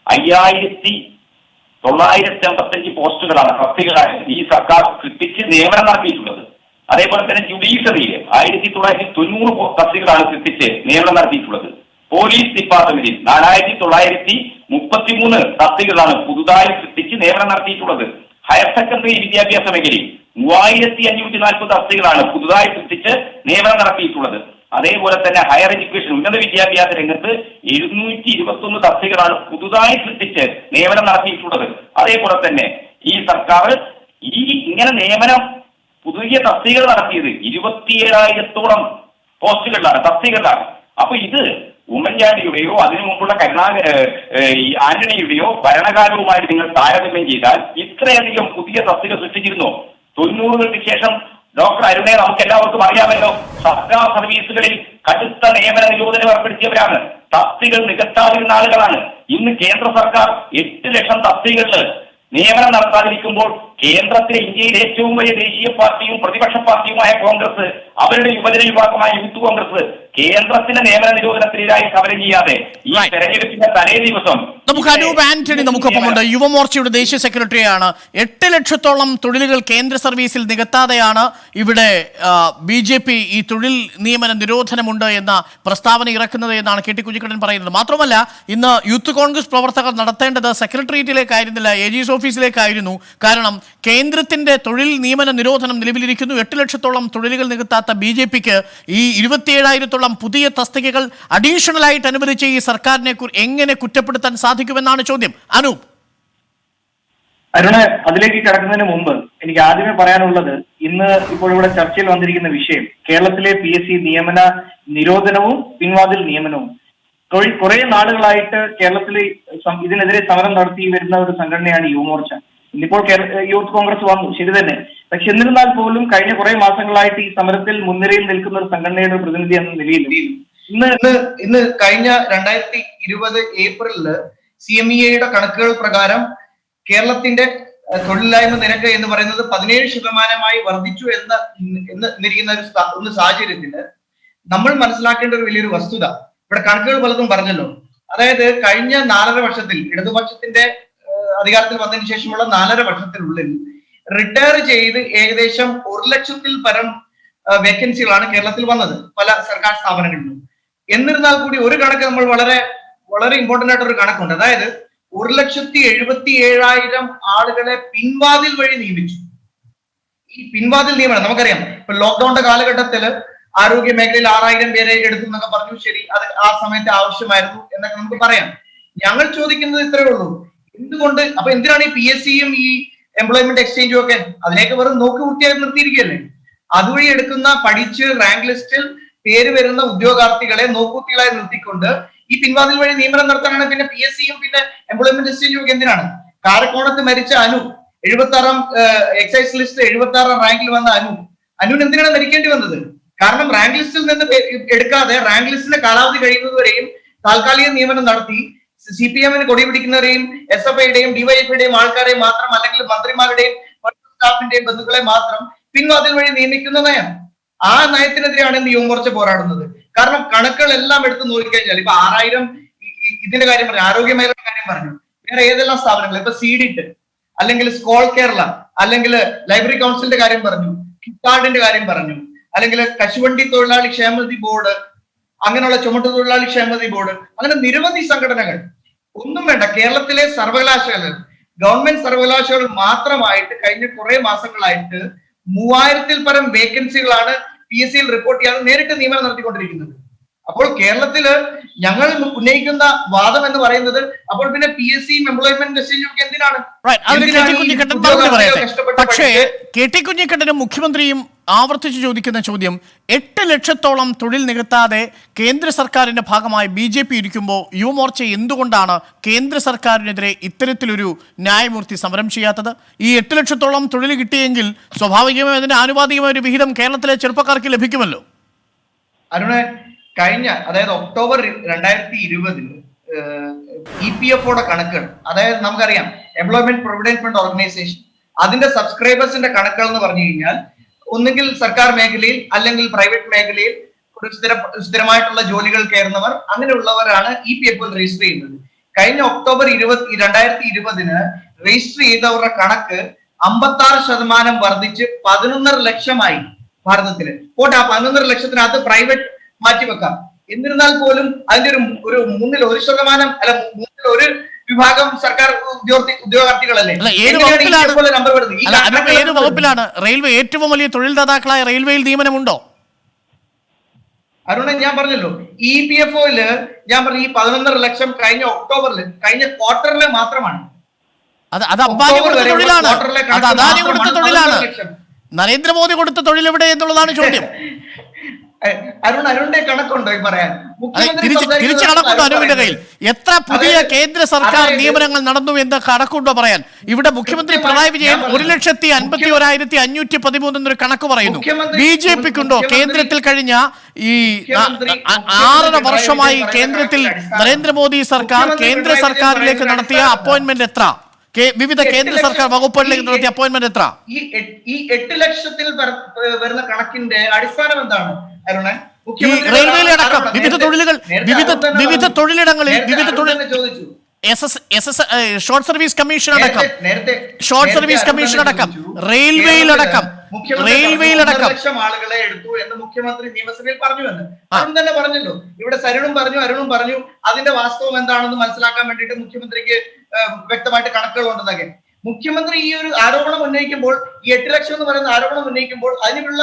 5,985 പോസ്റ്റുകളാണ്, തസ്തികളാണ് ഈ സർക്കാർ സൃഷ്ടിച്ച് നിയമനം നടത്തിയിട്ടുള്ളത്. അതേപോലെ തന്നെ ജുഡീഷ്യറിയിൽ 1,990 തസ്തികളാണ് സൃഷ്ടിച്ച് നിയമനം നടത്തിയിട്ടുള്ളത്. പോലീസ് ഡിപ്പാർട്ട്മെന്റിൽ 4,933 തസ്തികളാണ് പുതുതായി സൃഷ്ടിച്ച് നിയമനം നടത്തിയിട്ടുള്ളത്. ഹയർ സെക്കൻഡറി വിദ്യാഭ്യാസ മേഖലയിൽ 3,540 തസ്തികളാണ് പുതുതായി സൃഷ്ടിച്ച് നിയമനം നടത്തിയിട്ടുള്ളത്. അതേപോലെ തന്നെ ഹയർ എഡ്യൂക്കേഷൻ ഉന്നത വിദ്യാഭ്യാസ രംഗത്ത് 721 തസ്തികളാണ് പുതുതായി സൃഷ്ടിച്ച് നിയമനം നടത്തിയിട്ടുള്ളത്. അതേപോലെ തന്നെ ഈ സർക്കാർ ഇങ്ങനെ നിയമനം പുതിയ തസ്തികൾ നടത്തിയത് 27,000-ഓളം പോസ്റ്റുകളിലാണ്, തസ്തികളിലാണ്. അപ്പൊ ഇത് ഉമ്മൻചാണ്ടിയുടെയോ അതിനു മുമ്പുള്ള ആന്റണിയുടെയോ ഭരണകാലവുമായിട്ട് നിങ്ങൾ താരതമ്യം ചെയ്താൽ ഇത്രയധികം പുതിയ തസ്തിക സൃഷ്ടിച്ചിരുന്നോ? 90-കൾക്ക് ശേഷം ഡോക്ടർ അരുണെ നമുക്ക് എല്ലാവർക്കും അറിയാമല്ലോ, സർക്കാർ സർവീസുകളിൽ കടുത്ത നിയമന നിരോധനം ഏർപ്പെടുത്തിയവരാണ്. തസ്തികൾ നികത്താതിരുന്ന ആളുകളാണ്. ഇന്ന് കേന്ദ്ര സർക്കാർ 8 ലക്ഷം തസ്തികളിൽ നിയമനം നടത്താതിരിക്കുമ്പോൾ കേന്ദ്രത്തിലെ ഇന്ത്യയിലെ ഏറ്റവും വലിയ ദേശീയ പാർട്ടിയും പ്രതിപക്ഷ പാർട്ടിയുമായ കോൺഗ്രസ്, അവരുടെ യുവജന വിഭാഗമായ യൂത്ത് കോൺഗ്രസ് കേന്ദ്രത്തിന്റെ നിയമന നിരോധനത്തിനെതിരായി സമരം ചെയ്യാതെ ഈ തെരഞ്ഞെടുപ്പിന്റെ തലേ ദിവസം നമുക്ക് അനൂപ് ആന്റണി നമുക്കൊപ്പമുണ്ട്. യുവമോർച്ചയുടെ ദേശീയ സെക്രട്ടറിയാണ്. 8 ലക്ഷത്തോളം തൊഴിലുകൾ കേന്ദ്ര സർവീസിൽ നികത്താതെയാണ് ഇവിടെ BJP ഈ തൊഴിൽ നിയമന നിരോധനമുണ്ട് എന്ന പ്രസ്താവന ഇറക്കുന്നത് എന്നാണ് കെ ടി കുഞ്ഞിക്കണ്ണൻ പറയുന്നത്. മാത്രമല്ല, ഇന്ന് യൂത്ത് കോൺഗ്രസ് പ്രവർത്തകർ നടത്തേണ്ടത് സെക്രട്ടേറിയറ്റിലേക്കായിരുന്നില്ല, AG's ഓഫീസിലേക്കായിരുന്നു. കാരണം കേന്ദ്രത്തിന്റെ തൊഴിൽ നിയമന നിരോധനം നിലവിലിരിക്കുന്നു. 8 ലക്ഷത്തോളം തൊഴിലുകൾ നികത്താത്ത BJPക്ക് ഈ 27,000-ഓളം പുതിയ തസ്തികകൾ അഡീഷണൽ ആയിട്ട് അനുവദിച്ച ഈ സർക്കാരിനെ എങ്ങനെ കുറ്റപ്പെടുത്താൻ സാധിക്കുമെന്നാണ് ചോദ്യം. അനൂപ്. അരുണ്, അതിലേക്ക് കടക്കുന്നതിന് മുമ്പ് എനിക്ക് ആദ്യമേ പറയാനുള്ളത്, ഇന്ന് ഇപ്പോൾ ഇവിടെ ചർച്ചയിൽ വന്നിരിക്കുന്ന വിഷയം കേരളത്തിലെ PSC നിയമന നിരോധനവും പിൻവാതിൽ നിയമനവും. കുറെ നാളുകളായിട്ട് കേരളത്തിൽ ഇതിനെതിരെ സമരം നടത്തി വരുന്ന ഒരു സംഘടനയാണ് യുവമോർച്ച. ഇന്നിപ്പോൾ യൂത്ത് കോൺഗ്രസ് വന്നു, ശരി തന്നെ. പക്ഷെ എന്നിരുന്നാൽ പോലും കഴിഞ്ഞ കുറെ മാസങ്ങളായിട്ട് ഈ സമരത്തിൽ മുൻനിരയിൽ നിൽക്കുന്ന ഒരു സംഘടനയുടെ പ്രതിനിധി എന്ന നിലയിൽ ഇന്ന് കഴിഞ്ഞ 2020 ഏപ്രിലില് CMEAയുടെ കണക്കുകൾ പ്രകാരം കേരളത്തിന്റെ തൊഴിലില്ലായ്മ നിരക്ക് എന്ന് പറയുന്നത് 17% വർദ്ധിച്ചു എന്നിരിക്കുന്ന ഒരു സാഹചര്യത്തില് നമ്മൾ മനസ്സിലാക്കേണ്ട ഒരു വലിയൊരു വസ്തുത, ഇവിടെ കണക്കുകൾ പലതും പറഞ്ഞല്ലോ. അതായത് കഴിഞ്ഞ 4.5 വർഷത്തിൽ ഇടതുപക്ഷത്തിന്റെ അധികാരത്തിൽ വന്നതിന് ശേഷമുള്ള 4.5 വർഷത്തിനുള്ളിൽ റിട്ടയർ ചെയ്ത് ഏകദേശം 1 ലക്ഷത്തിൽ പരം വേക്കൻസികളാണ് കേരളത്തിൽ വന്നത് പല സർക്കാർ സ്ഥാപനങ്ങളിലും. എന്നിരുന്നാൽ കൂടി ഒരു കണക്ക് നമ്മൾ വളരെ വളരെ ഇമ്പോർട്ടന്റ് ആയിട്ടൊരു കണക്കുണ്ട്. അതായത് 1,77,000 ആളുകളെ പിൻവാതിൽ വഴി നിയമിച്ചു. ഈ പിൻവാതിൽ നിയമനം നമുക്കറിയാം. ഇപ്പൊ ലോക്ക്ഡൌണിന്റെ കാലഘട്ടത്തില് ആരോഗ്യ മേഖലയിൽ 6,000 പേരെ എടുത്തു എന്നൊക്കെ പറഞ്ഞു. ശരി, അത് ആ സമയത്ത് ആവശ്യമായിരുന്നു എന്നൊക്കെ നമുക്ക് പറയാം. ഞങ്ങൾ ചോദിക്കുന്നത് ഇത്രയേ ഉള്ളൂ, എന്തുകൊണ്ട് അപ്പൊ എന്തിനാണ് ഈ PSCയും ഈ എംപ്ലോയ്മെന്റ് എക്സ്ചേഞ്ചും ഒക്കെ അതിലേക്ക് വെറും നോക്കുകുത്തിയായി നിർത്തിയിരിക്കുകയല്ലേ? അതുവഴി എടുക്കുന്ന പഠിച്ച് റാങ്ക് ലിസ്റ്റിൽ പേര് വരുന്ന ഉദ്യോഗാർത്ഥികളെ നോക്കുകുത്തികളായി നിർത്തിക്കൊണ്ട് ഈ പിൻവാതിൽ വഴി നിയമനം നടത്താനാണ് പിന്നെ PSCയും പിന്നെ എംപ്ലോയ്മെന്റ് എക്സ്ചേഞ്ചും ഒക്കെ എന്തിനാണ്? കാരക്കോണത്ത് മരിച്ച അനു 76ാം എക്സൈസ് ലിസ്റ്റ് 76ാം റാങ്കിൽ വന്ന അനുവിന് എന്തിനാണ് മരിക്കേണ്ടി വന്നത്? കാരണം റാങ്ക് ലിസ്റ്റിൽ നിന്ന് എടുക്കാതെ റാങ്ക് ലിസ്റ്റിന്റെ കാലാവധി കഴിയുന്നതുവരെയും താൽക്കാലിക നിയമനം നടത്തി CPM-ന് കൊടി പിടിക്കുന്നവരെയും SFIയുടെയും DYFIയുടെയും ആൾക്കാരെ മാത്രം, അല്ലെങ്കിൽ മന്ത്രിമാരുടെയും സ്റ്റാഫിന്റെയും ബന്ധുക്കളെ മാത്രം പിൻവാതിൽ വഴി നിയമിക്കുന്ന നയം, ആ നയത്തിനെതിരെയാണ് ഇന്ന് യുവമോർച്ച പോരാടുന്നത്. കാരണം കണക്കുകൾ എല്ലാം എടുത്ത് നോക്കിക്കഴിഞ്ഞാൽ ഇപ്പൊ 6,000 ഇതിന്റെ കാര്യം പറഞ്ഞു, ആരോഗ്യ മേഖലയുടെ കാര്യം പറഞ്ഞു, വേറെ ഏതെല്ലാം സ്ഥാപനങ്ങൾ ഇപ്പൊ സീഡിറ്റ് അല്ലെങ്കിൽ സ്കോൾ കേരള അല്ലെങ്കിൽ ലൈബ്രറി കൗൺസിലിന്റെ കാര്യം പറഞ്ഞു, കിക്കാർഡിന്റെ കാര്യം പറഞ്ഞു, അല്ലെങ്കിൽ കശുവണ്ടി തൊഴിലാളി ക്ഷേമനിധി ബോർഡ്, അങ്ങനെയുള്ള ചുമട്ടു തൊഴിലാളി ക്ഷേമനിധി ബോർഡ്, അങ്ങനെ നിരവധി സംഘടനകൾ. ഒന്നും വേണ്ട, കേരളത്തിലെ സർവകലാശാലകൾ, ഗവൺമെന്റ് സർവകലാശാലകൾ മാത്രമായിട്ട് കഴിഞ്ഞ കുറെ മാസങ്ങളായിട്ട് 3000-ൽ പരം വേക്കൻസികളാണ് PSCയിൽ റിപ്പോർട്ട് ചെയ്യാതെ നേരിട്ട് നിയമനം നടത്തിക്കൊണ്ടിരിക്കുന്നത്. അപ്പോൾ കേരളത്തില് ഞങ്ങൾ ഉന്നയിക്കുന്ന വാദം എന്ന് പറയുന്നത്, അപ്പോൾ പിന്നെ PSCയും എംപ്ലോയ്മെന്റ് എക്സ്ചേഞ്ചും ഒക്കെ എന്തിനാണ്? പക്ഷേ KT കുഞ്ഞിക്കണ്ണനും മുഖ്യമന്ത്രിയും ആവർത്തിച്ച് ചോദിക്കുന്ന ചോദ്യം, 8 ലക്ഷത്തോളം തൊഴിൽ നികത്താതെ കേന്ദ്ര സർക്കാരിന്റെ ഭാഗമായി BJP ഇരിക്കുമ്പോൾ യുവമോർച്ച എന്തുകൊണ്ടാണ് കേന്ദ്ര സർക്കാരിനെതിരെ ഇത്തരത്തിലൊരു ന്യായമൂർത്തി സമരം ചെയ്യാത്തത്? ഈ 8 ലക്ഷത്തോളം തൊഴിൽ കിട്ടിയെങ്കിൽ സ്വാഭാവികമായും അതിന് ആനുപാതികമായ ഒരു വിഹിതം കേരളത്തിലെ ചെറുപ്പക്കാർക്ക് ലഭിക്കുമല്ലോ. അരുണെ, കഴിഞ്ഞ അതായത് ഒക്ടോബർ 2020 EPFOയുടെ കണക്കുകൾ, അതായത് നമുക്കറിയാം എംപ്ലോയ്മെന്റ് പ്രൊവിഡന്റ് ഫണ്ട് ഓർഗനൈസേഷൻ, അതിന്റെ സബ്സ്ക്രൈബേഴ്സിന്റെ കണക്കുകൾ എന്ന് പറഞ്ഞു കഴിഞ്ഞാൽ ഒന്നുകിൽ സർക്കാർ മേഖലയിൽ അല്ലെങ്കിൽ പ്രൈവറ്റ് മേഖലയിൽ ഒരു സ്ഥിരമായിട്ടുള്ള ജോലികൾ കയറുന്നവർ, അങ്ങനെയുള്ളവരാണ് EPFOയിൽ രജിസ്റ്റർ ചെയ്യുന്നത്. കഴിഞ്ഞ ഒക്ടോബർ 2020 രജിസ്റ്റർ ചെയ്തവരുടെ കണക്ക് 56% വർദ്ധിച്ച് 11.5 ലക്ഷമായി ഭാരതത്തില്. പോട്ടെ, ആ 11.5 ലക്ഷത്തിനകത്ത് പ്രൈവറ്റ് മാറ്റിവെക്കാം. എന്നിരുന്നാൽ പോലും അതിന്റെ ഒരു 1/3 അല്ല 1/3 വിഭാഗം സർക്കാർ ഉദ്യോഗാർത്ഥികളല്ലേ? ഏത് വകുപ്പിലാണ്? റെയിൽവേ ഏറ്റവും വലിയ തൊഴിൽദാതാക്കളായ റെയിൽവേയിൽ നിയമനമുണ്ടോ? അരുണ, ഞാൻ പറഞ്ഞല്ലോ, EPFOയില് ഞാൻ പറഞ്ഞു ഈ 11.5 ലക്ഷം കഴിഞ്ഞ ഒക്ടോബറിൽ, കഴിഞ്ഞ ക്വാർട്ടറിലെ മാത്രമാണ്. അത് അംബാനി കൊടുത്ത തൊഴിലാണ്, അത് അദാനി കൊടുത്ത തൊഴിലാണ്. നരേന്ദ്രമോദി കൊടുത്ത തൊഴിൽ എവിടെ എന്നുള്ളതാണ് ചോദ്യം. അരുണിന്റെ കണക്കുണ്ടോ ഈ പറയാൻ? തിരിച്ചു കണക്കുണ്ടോ അനുവിന്റെ കയ്യിൽ? എത്ര പുതിയ കേന്ദ്ര സർക്കാർ നിയമനങ്ങൾ നടന്നു എന്ന് കണക്കുണ്ടോ പറയാൻ? ഇവിടെ മുഖ്യമന്ത്രി പിണറായി വിജയൻ 1,51,513 എന്നൊരു കണക്ക് പറയുന്നു. BJPക്കുണ്ടോ കേന്ദ്രത്തിൽ കഴിഞ്ഞ ഈ 6.5 വർഷമായി കേന്ദ്രത്തിൽ നരേന്ദ്രമോദി സർക്കാർ കേന്ദ്ര സർക്കാരിലേക്ക് നടത്തിയ അപ്പോയിന്റ്മെന്റ് എത്ര? വിവിധ കേന്ദ്ര സർക്കാർ വകുപ്പുകളിലേക്ക് നടത്തിയ അപ്പോയിന്റ്മെന്റ് എത്ര? ഈ 8 ലക്ഷത്തിൽ വരുന്ന കണക്കിന്റെ അടിസ്ഥാനം എന്താണ് അരുണ? ഈ റെയിൽവേയിലടക്കം വിവിധ തൊഴിലുകൾ, വിവിധ തൊഴിലിടങ്ങളിൽ വിവിധ തൊഴിൽ ഷോർട്ട് സർവീസ് കമ്മീഷൻ അടക്കം, ഷോർട്ട് സർവീസ് കമ്മീഷൻ അടക്കം, റെയിൽവേയിലടക്കം ലക്ഷം ആളുകളെ എടുത്തു എന്ന് മുഖ്യമന്ത്രി നിയമസഭയിൽ പറഞ്ഞു എന്ന് അരുൺ തന്നെ പറഞ്ഞല്ലോ. ഇവിടെ സരുണും പറഞ്ഞു, അരുണും പറഞ്ഞു. അതിന്റെ വാസ്തവം എന്താണെന്ന് മനസ്സിലാക്കാൻ വേണ്ടിയിട്ട് മുഖ്യമന്ത്രിക്ക് വ്യക്തമായിട്ട് കണക്കുകൾ ഉണ്ടെന്നൊക്കെ. മുഖ്യമന്ത്രി ഈ ഒരു ആരോപണം ഉന്നയിക്കുമ്പോൾ, ഈ 8 ലക്ഷം എന്ന് പറയുന്ന ആരോപണം ഉന്നയിക്കുമ്പോൾ അതിനുള്ള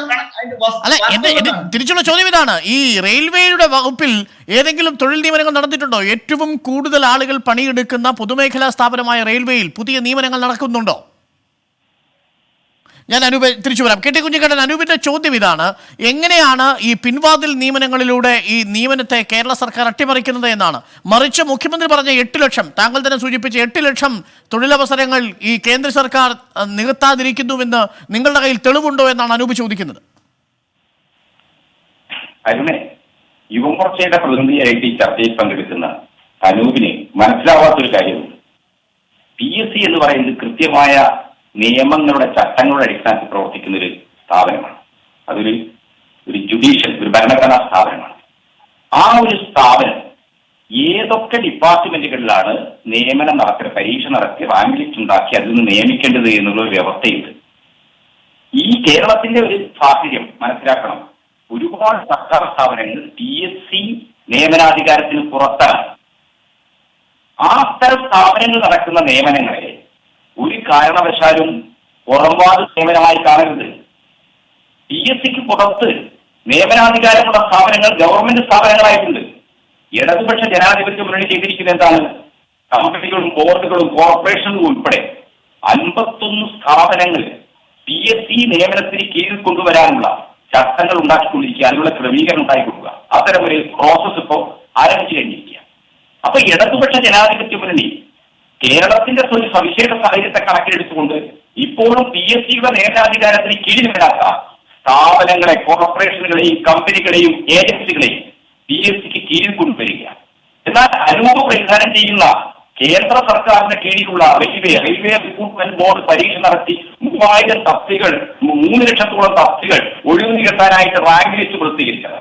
തിരിച്ചുള്ള ചോദ്യം ഇതാണ്, ഈ റെയിൽവേയുടെ വകുപ്പിൽ ഏതെങ്കിലും തൊഴിൽ നിയമനങ്ങൾ നടന്നിട്ടുണ്ടോ? ഏറ്റവും കൂടുതൽ ആളുകൾ പണിയെടുക്കുന്ന പൊതുമേഖലാ സ്ഥാപനമായ റെയിൽവേയിൽ പുതിയ നിയമനങ്ങൾ നടക്കുന്നുണ്ടോ? ഞാൻ അനൂപ് തിരിച്ചു വരാം. കെ ടി കുഞ്ഞിക്കണ്ണൻ, അനൂപിന്റെ ചോദ്യം ഇതാണ്: എങ്ങനെയാണ് ഈ പിൻവാതിൽ നിയമനങ്ങളിലൂടെ ഈ നിയമനത്തെ കേരള സർക്കാർ അട്ടിമറിക്കുന്നത് എന്നാണ്. മറിച്ച് മുഖ്യമന്ത്രി പറഞ്ഞ 8 ലക്ഷം, താങ്കൾ തന്നെ സൂചിപ്പിച്ച 8 ലക്ഷം തൊഴിലവസരങ്ങൾ ഈ കേന്ദ്ര സർക്കാർ നികത്താതിരിക്കുന്നുവെന്ന് നിങ്ങളുടെ കയ്യിൽ തെളിവുണ്ടോ എന്നാണ് അനൂപ് ചോദിക്കുന്നത്. അരുണെ, യുവമോർച്ചയുടെ പ്രതിനിധിയായിട്ട് ഈ ചർച്ചയിൽ പങ്കെടുക്കുന്ന അനൂപിന് മനസ്സിലാവാത്തൊരു കാര്യമുണ്ട്. PSC എന്ന് പറയുന്നത് കൃത്യമായ നിയമങ്ങളുടെ, ചട്ടങ്ങളുടെ അടിസ്ഥാനത്തിൽ പ്രവർത്തിക്കുന്ന ഒരു സ്ഥാപനമാണ്. അതൊരു ജുഡീഷ്യൽ, ഒരു ഭരണഘടനാ സ്ഥാപനമാണ്. ആ ഒരു സ്ഥാപനം ഏതൊക്കെ ഡിപ്പാർട്ട്മെന്റുകളിലാണ് നിയമനം നടത്തി, പരീക്ഷ നടത്തി, റാങ്ക് ലിസ്റ്റ് ഉണ്ടാക്കി അതിൽ നിന്ന് നിയമിക്കേണ്ടത് എന്നുള്ള ഒരു വ്യവസ്ഥയുണ്ട്. ഈ കേരളത്തിന്റെ ഒരു സാഹചര്യം മനസ്സിലാക്കണം. ഒരുപാട് സർക്കാർ സ്ഥാപനങ്ങൾ PSC നിയമനാധികാരത്തിന് പുറത്താണ്. ആ അത്തരം സ്ഥാപനങ്ങൾ നടക്കുന്ന നിയമനങ്ങളെ ഒരു കാരണവശാലും പുറംവാദ നിയമനമായി കാണരുത്. PSCക്ക് പുറത്ത് നിയമനാധികാരമുള്ള സ്ഥാപനങ്ങൾ ഗവൺമെന്റ് സ്ഥാപനങ്ങളായിട്ടുണ്ട്. ഇടതുപക്ഷ ജനാധിപത്യ മുന്നണി ചെയ്തിരിക്കുന്നത് എന്താണ്? കമ്പനികളും ബോർഡുകളും കോർപ്പറേഷനുകളും ഉൾപ്പെടെ 51 സ്ഥാപനങ്ങൾ PSC നിയമനത്തിന് കീഴിൽ കൊണ്ടുവരാനുള്ള ചട്ടങ്ങൾ ഉണ്ടാക്കിക്കൊണ്ടിരിക്കുക, അതിനുള്ള ക്രമീകരണം ഉണ്ടാക്കി കൊടുക്കുക. അത്തരം ഒരു പ്രോസസ് ഇപ്പോൾ ആരംഭിച്ചു കഴിഞ്ഞിരിക്കുക. അപ്പൊ ഇടതുപക്ഷ ജനാധിപത്യ മുന്നണി കേരളത്തിന്റെ ഒരു സവിശേഷ സാഹചര്യത്തെ കണക്കിലെടുത്തുകൊണ്ട് ഇപ്പോഴും PSCയുടെ നിയമനാധികാരത്തിന് കീഴിൽ വരാത്ത സ്ഥാപനങ്ങളെ, കോർപ്പറേഷനുകളെയും കമ്പനികളെയും ഏജൻസികളെയും PSCക്ക് കീഴിൽ കൊണ്ടുവരിക. എന്നാൽ അനൂപ് പ്രതിനിധാനം ചെയ്യുന്ന കേന്ദ്ര സർക്കാരിന്റെ കീഴിലുള്ള റെയിൽവേ റിക്രൂട്ട്മെന്റ് ബോർഡ് പരീക്ഷ നടത്തി 3000 തസ്തികൾ, 3 ലക്ഷത്തോളം തസ്തികൾ ഒഴിവ് നികത്താനായിട്ട് റാങ്ക് ലിസ്റ്റ് പ്രസിദ്ധീകരിച്ചത്.